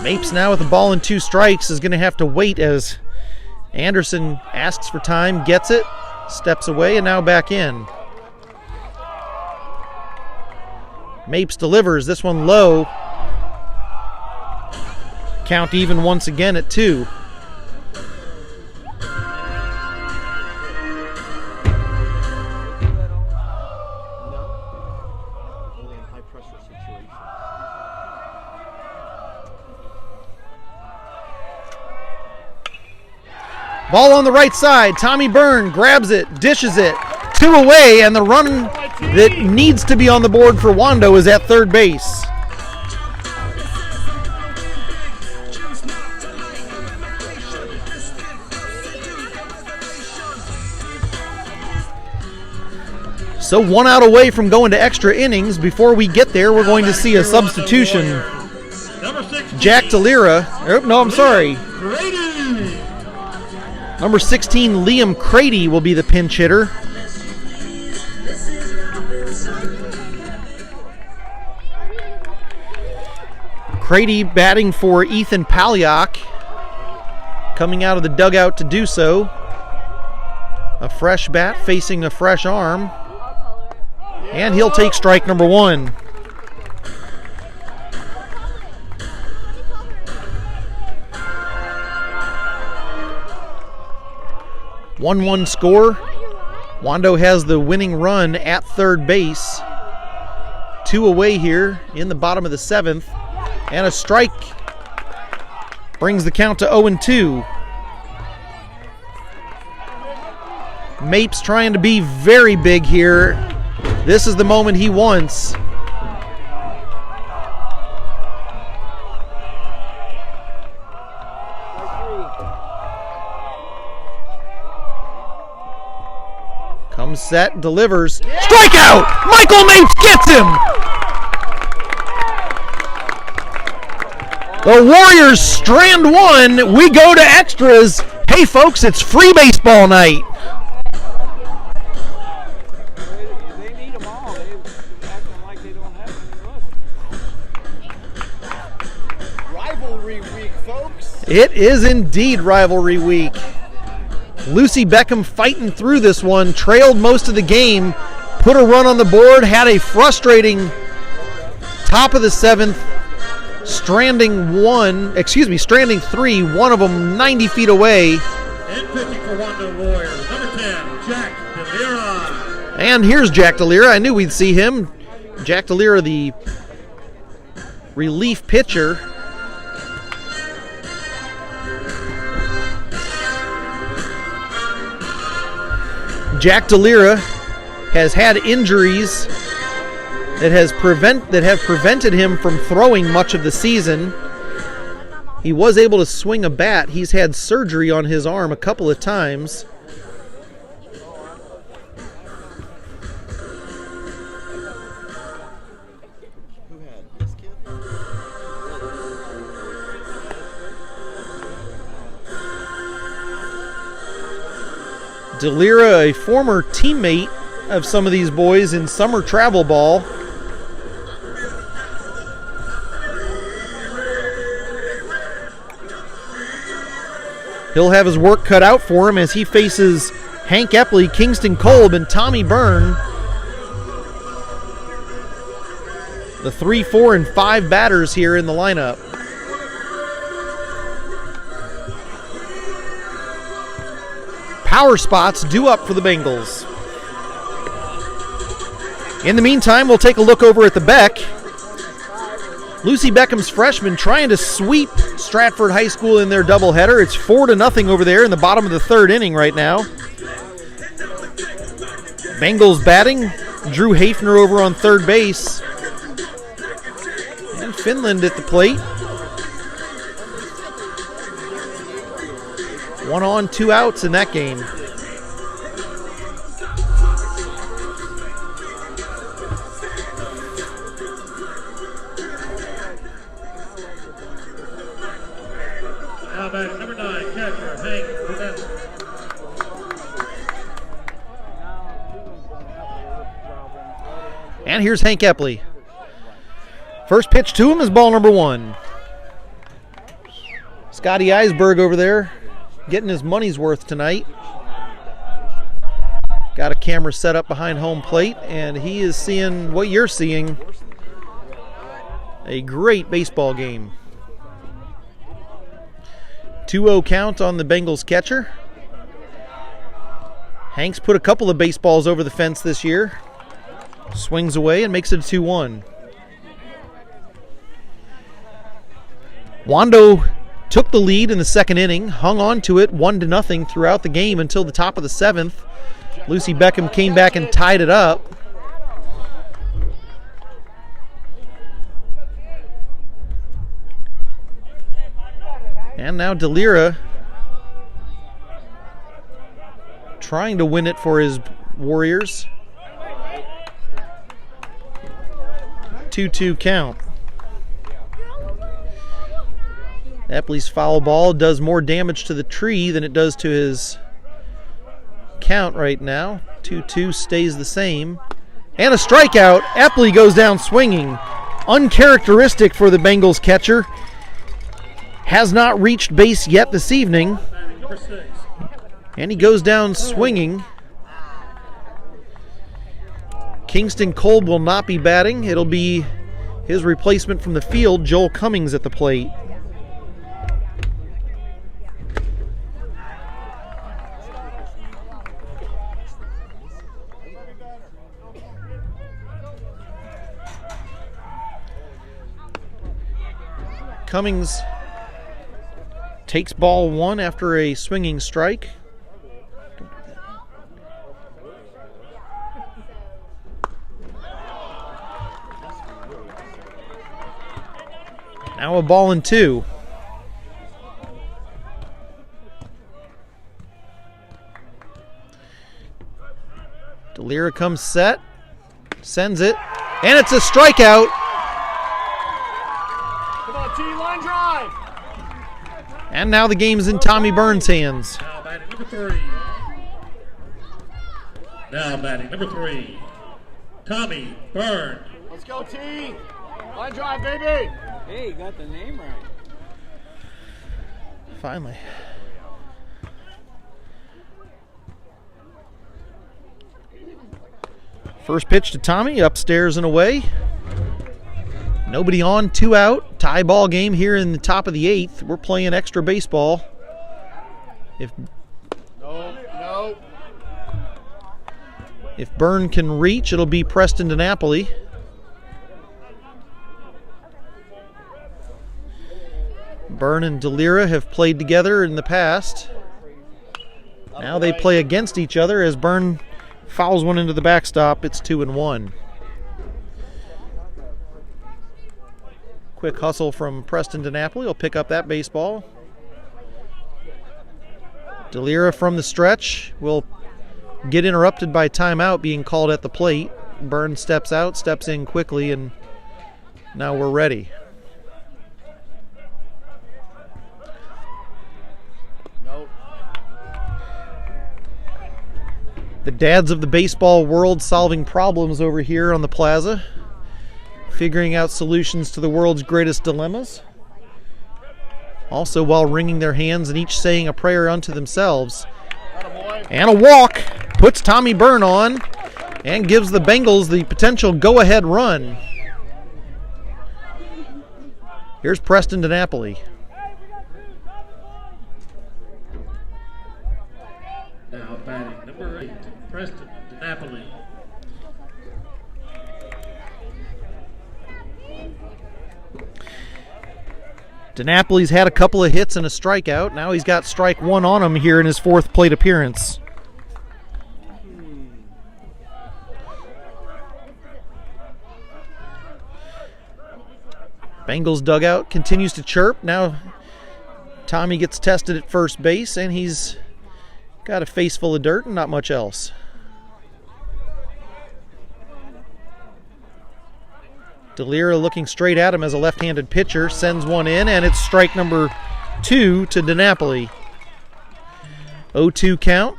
Mapes now with the ball and 2 strikes is going to have to wait as Anderson asks for time, gets it, steps away, and now back in. Mapes delivers, this one low. Count even once again at 2. Ball on the right side. Tommy Byrne grabs it, dishes it. 2 away, and the run that needs to be on the board for Wando is at third base. So 1 out away from going to extra innings. Before we get there, we're going to see a substitution. Jack DeLira. Oh, no, I'm sorry. Number 16, Liam Crady, will be the pinch hitter. Crady batting for Ethan Palyak, coming out of the dugout to do so. A fresh bat facing a fresh arm. And he'll take strike number 1. One score. Wando has the winning run at third base. 2 away here in the bottom of the 7th. And a strike brings the count to 0-2. Mapes trying to be very big here. This is the moment he wants. Comes set, delivers. Strikeout! Michael Mapes gets him! The Warriors strand 1. We go to extras. Hey folks, it's free baseball night. They need them all. They're acting like they don't have any. Rivalry week, folks. It is indeed rivalry week. Lucy Beckham fighting through this one, trailed most of the game, put a run on the board, had a frustrating top of the 7th, stranding 3, one of them 90 feet away. And pitching for Wando Warriors, number 10, Jack DeLira. And here's Jack DeLira. I knew we'd see him. Jack DeLira, the relief pitcher. Jack DeLira has had injuries that have prevented him from throwing much of the season. He was able to swing a bat. He's had surgery on his arm a couple of times. Who had this kid? DeLira, a former teammate of some of these boys in summer travel ball. He'll have his work cut out for him as he faces Hank Epley, Kingston Kolb, and Tommy Byrne. The 3, 4, and 5 batters here in the lineup. Power spots due up for the Bengals. In the meantime, we'll take a look over at the Beck. Lucy Beckham's freshmen trying to sweep Stratford High School in their doubleheader. It's 4-0 over there in the bottom of the third inning right now. Bengals batting. Drew Hafner over on third base. And Finland at the plate. 1 on, 2 outs in that game. Now back number 9, catcher Hank Burnett. And here's Hank Epley. First pitch to him is ball number 1. Scotty Eisberg over there getting his money's worth tonight. Got a camera set up behind home plate, and he is seeing what you're seeing. A great baseball game. 2-0 count on the Bengals catcher. Hank's put a couple of baseballs over the fence this year. Swings away and makes it a 2-1. Wando took the lead in the second inning, hung on to it 1-0 throughout the game until the top of the 7th. Lucy Beckham came back and tied it up. And now Delira trying to win it for his Warriors. 2-2 count. Epley's foul ball does more damage to the tree than it does to his count right now. 2-2 stays the same. And a strikeout. Epley goes down swinging. Uncharacteristic for the Bengals catcher. Has not reached base yet this evening. And he goes down swinging. Kingston Kolb will not be batting. It'll be his replacement from the field, Joel Cummings, at the plate. Cummings takes ball 1 after a swinging strike. Now a ball and 2. Delira comes set, sends it, and it's a strikeout. Come on, T, line drive. And now the game's in Tommy Burns' hands. Now batting number 3. Now batting number 3, Tommy Byrne. Let's go, T. Line drive, baby. Hey, you got the name right. Finally. First pitch to Tommy, upstairs and away. Nobody on, 2 out. Tie ball game here in the top of the 8th. We're playing extra baseball. No. If Byrne can reach, it'll be Preston DiNapoli. Byrne and Delira have played together in the past. Now they play against each other as Byrne fouls one into the backstop. It's 2-1. Quick hustle from Preston DiNapoli. Will pick up that baseball. Delira from the stretch will get interrupted by timeout being called at the plate. Byrne steps out, steps in quickly, and now we're ready. The dads of the baseball world solving problems over here on the plaza, figuring out solutions to the world's greatest dilemmas. Also while wringing their hands and each saying a prayer unto themselves. And a walk puts Tommy Byrne on and gives the Bengals the potential go-ahead run. Here's Preston DiNapoli. Now batting number 8, Preston DiNapoli. DiNapoli's had a couple of hits and a strikeout. Now he's got strike one on him here in his fourth plate appearance. Bengals dugout continues to chirp. Now Tommy gets tested at first base, and he's got a face full of dirt and not much else. DeLira looking straight at him as a left-handed pitcher, sends one in, and it's strike number 2 to DiNapoli. 0-2 count.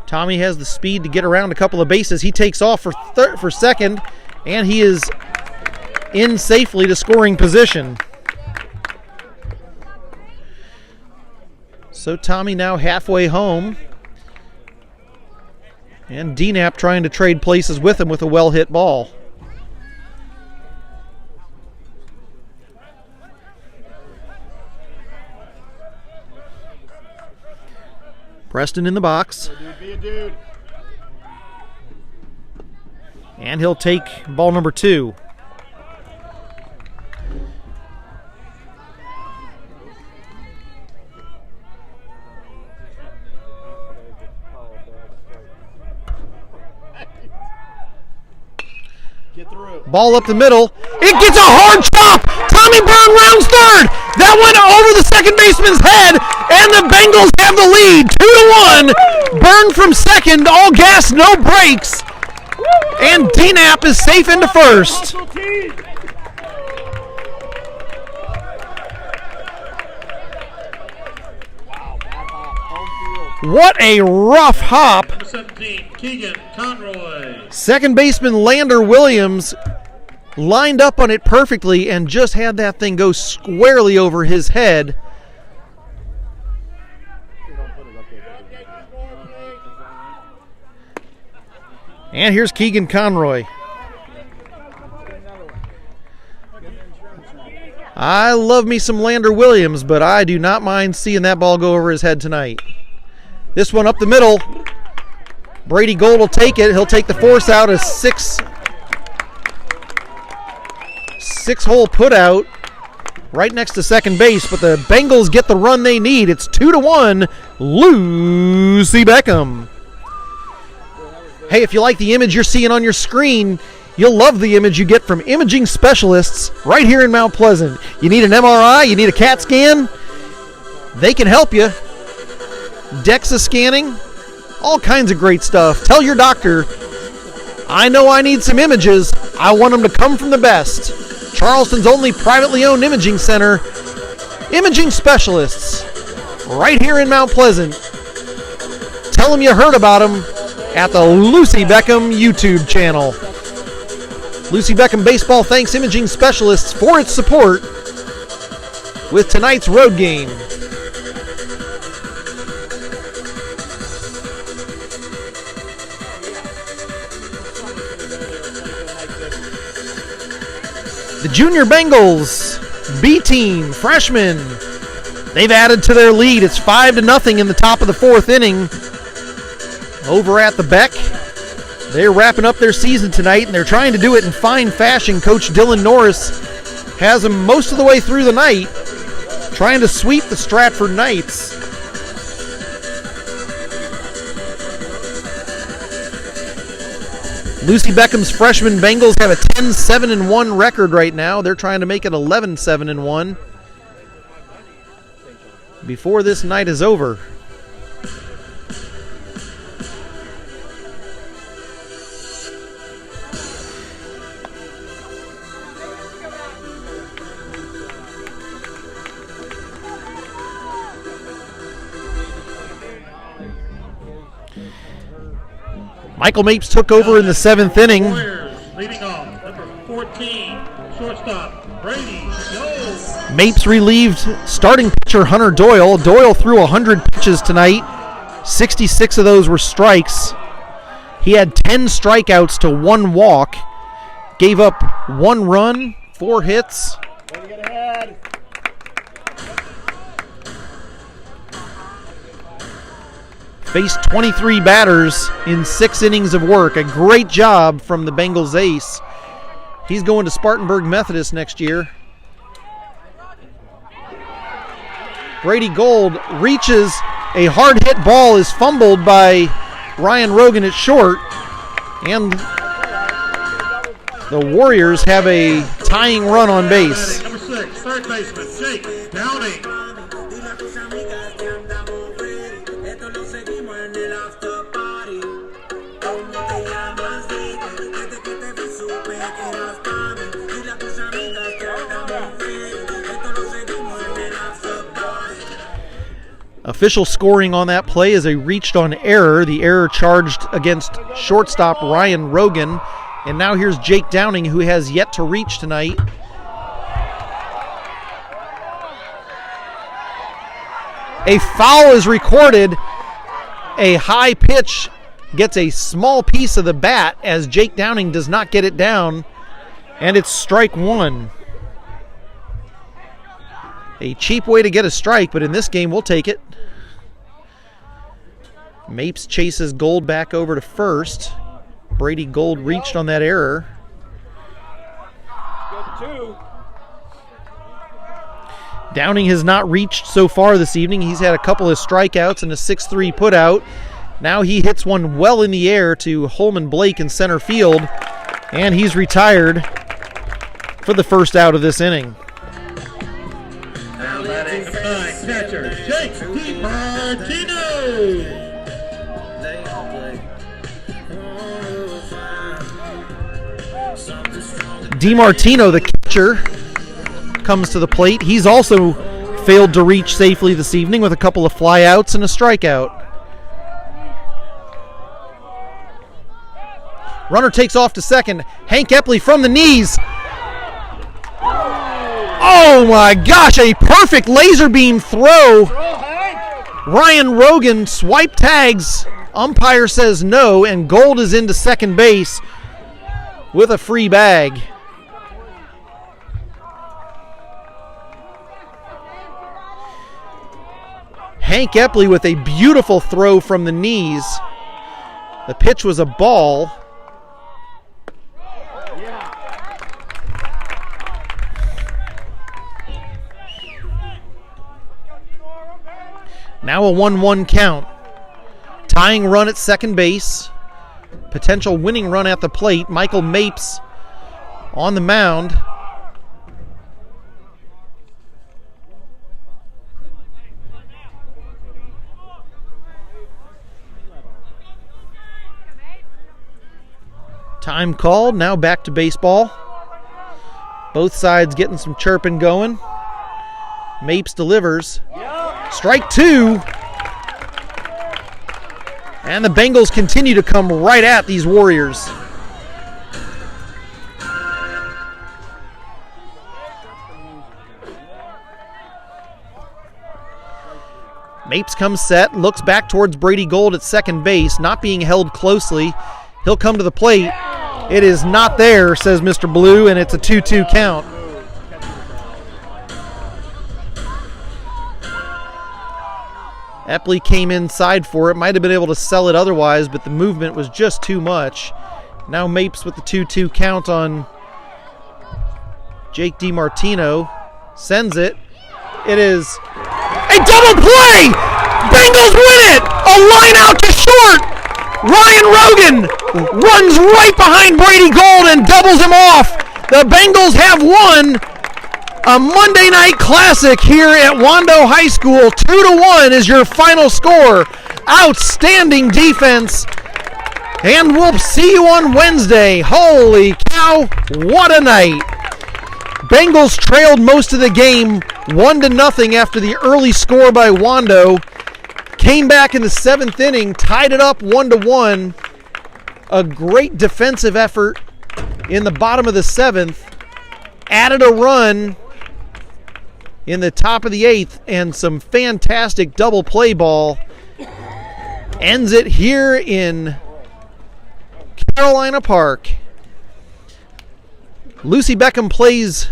Tommy has the speed to get around a couple of bases. He takes off for second, and he is in safely to scoring position. So Tommy now halfway home. And DNAP trying to trade places with him with a well-hit ball. Preston in the box. Be a dude. And he'll take ball number 2. Get through. Ball up the middle. It gets a hard chop. Tommy Byrne rounds third. That went over the second baseman's head, and the Bengals have the lead, 2-1. Byrne from second, all gas, no brakes. And DNAP is safe into first. What a rough hop. Number 17, Keegan Conroy. Second baseman Lander Williams lined up on it perfectly and just had that thing go squarely over his head. And here's Keegan Conroy. I love me some Lander Williams, but I do not mind seeing that ball go over his head tonight. This one up the middle. Brady Gold will take it. He'll take the force out. A six-hole put out right next to second base, but the Bengals get the run they need. It's 2-1. Lucy Beckham. Hey, if you like the image you're seeing on your screen, you'll love the image you get from imaging specialists right here in Mount Pleasant. You need an MRI, you need a CAT scan, they can help you. DEXA scanning, all kinds of great stuff. Tell your doctor, I know I need some images. I want them to come from the best. Charleston's only privately owned imaging center, Imaging Specialists, right here in Mount Pleasant. Tell them you heard about them at the Lucy Beckham YouTube channel. Lucy Beckham Baseball thanks Imaging Specialists for its support with tonight's road game. The Junior Bengals B team, freshmen, they've added to their lead. It's 5-0 in the top of the fourth inning. Over at the Beck, they're wrapping up their season tonight, and they're trying to do it in fine fashion. Coach Dylan Norris has them most of the way through the night, trying to sweep the Stratford Knights. Lucy Beckham's freshman Bengals have a 10-7-1 record right now. They're trying to make it 11-7-1 before this night is over. Michael Mapes took over in the 7th inning. Warriors leading off, number 14, shortstop, Brady Gold. Mapes relieved starting pitcher Hunter Doyle. Doyle threw 100 pitches tonight. 66 of those were strikes. He had 10 strikeouts to 1 walk. Gave up 1 run, 4 hits. Way to get ahead. Faced 23 batters in 6 innings of work. A great job from the Bengals ace. He's going to Spartanburg Methodist next year. Brady Gold reaches. A hard hit ball is fumbled by Ryan Rogan at short. And the Warriors have a tying run on base. Number 6, third baseman, Jake Downing. Official scoring on that play is a reached on error. The error charged against shortstop Ryan Rogan. And now here's Jake Downing, who has yet to reach tonight. A foul is recorded. A high pitch gets a small piece of the bat as Jake Downing does not get it down. And it's strike one. A cheap way to get a strike, but in this game, we'll take it. Mapes chases Gold back over to first. Brady Gold reached on that error. Downing has not reached so far this evening. He's had a couple of strikeouts and a 6-3 putout. Now he hits one well in the air to Holman Blake in center field, and he's retired for the first out of this inning. Now batting number 9, catcher Jake DiMartino. DiMartino, the catcher, comes to the plate. He's also failed to reach safely this evening with a couple of flyouts and a strikeout. Runner takes off to second. Hank Epley from the knees. Oh my gosh, a perfect laser beam throw. Ryan Rogan swipe tags. Umpire says no, and Gold is into second base with a free bag. Hank Epley with a beautiful throw from the knees. The pitch was a ball. Now a 1-1 count. Tying run at second base. Potential winning run at the plate. Michael Mapes on the mound. Time called. Now back to baseball. Both sides getting some chirping going. Mapes delivers. Strike two. And the Bengals continue to come right at these Warriors. Mapes comes set, looks back towards Brady Gold at second base, not being held closely. He'll come to the plate. It is not there, says Mr. Blue, and it's a 2-2 count. Epley came inside for it, might have been able to sell it otherwise, but the movement was just too much. Now Mapes with the 2-2 count on Jake DiMartino. Sends it. It is a double play! Bengals win it! A line out to short! Ryan Rogan runs right behind Brady Gold and doubles him off. The Bengals have won a Monday night classic here at Wando High School. 2-1 is your final score. Outstanding defense. And we'll see you on Wednesday. Holy cow, what a night. Bengals trailed most of the game 1-0 after the early score by Wando. Came back in the 7th inning, tied it up 1-1. A great defensive effort in the bottom of the 7th. Added a run in the top of the 8th, and some fantastic double play ball. Ends it here in Carolina Park. Lucy Beckham plays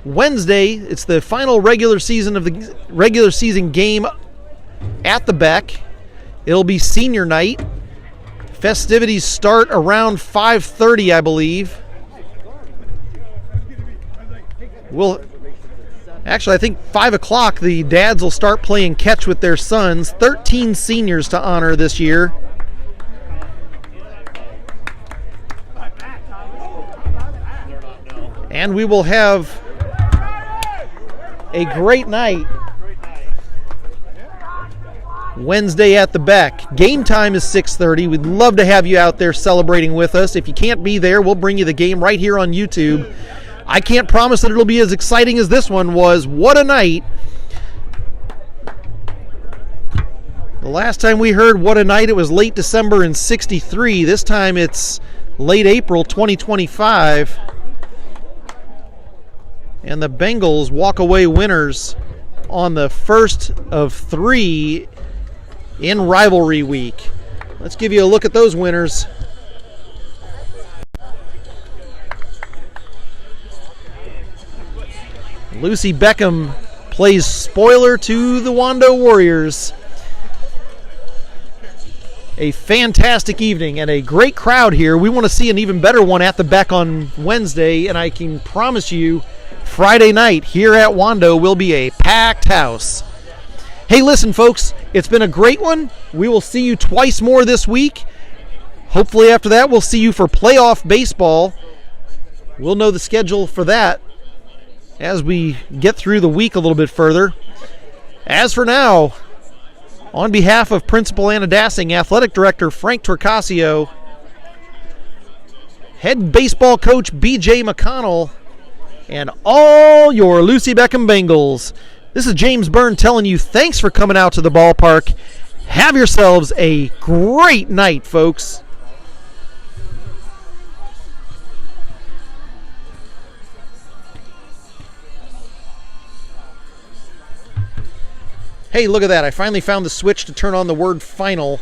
Wednesday. It's the final regular season game at the Beck. It'll be senior night. Festivities start around 5:30, I believe. Actually, I think 5 o'clock the dads will start playing catch with their sons. 13 seniors to honor this year. And we will have a great night Wednesday at the Beck. Game time is 6:30. We'd love to have you out there celebrating with us. If you can't be there, we'll bring you the game right here on YouTube. I can't promise that it'll be as exciting as this one was. What a night. The last time we heard what a night, it was late December in '63. This time it's late April 2025. And the Bengals walk away winners on the first of 3 in rivalry week. Let's give you a look at those winners. Lucy Beckham plays spoiler to the Wando Warriors. A fantastic evening and a great crowd here. We want to see an even better one at the Beck on Wednesday, and I can promise you Friday night here at Wando will be a packed house. Hey, listen, folks, it's been a great one. We will see you twice more this week. Hopefully after that, we'll see you for playoff baseball. We'll know the schedule for that as we get through the week a little bit further. As for now, on behalf of Principal Anna Dassing, Athletic Director Frank Torcasio, Head Baseball Coach B.J. McConnell, and all your Lucy Beckham Bengals, this is James Byrne telling you thanks for coming out to the ballpark. Have yourselves a great night, folks. Hey, look at that. I finally found the switch to turn on the word final.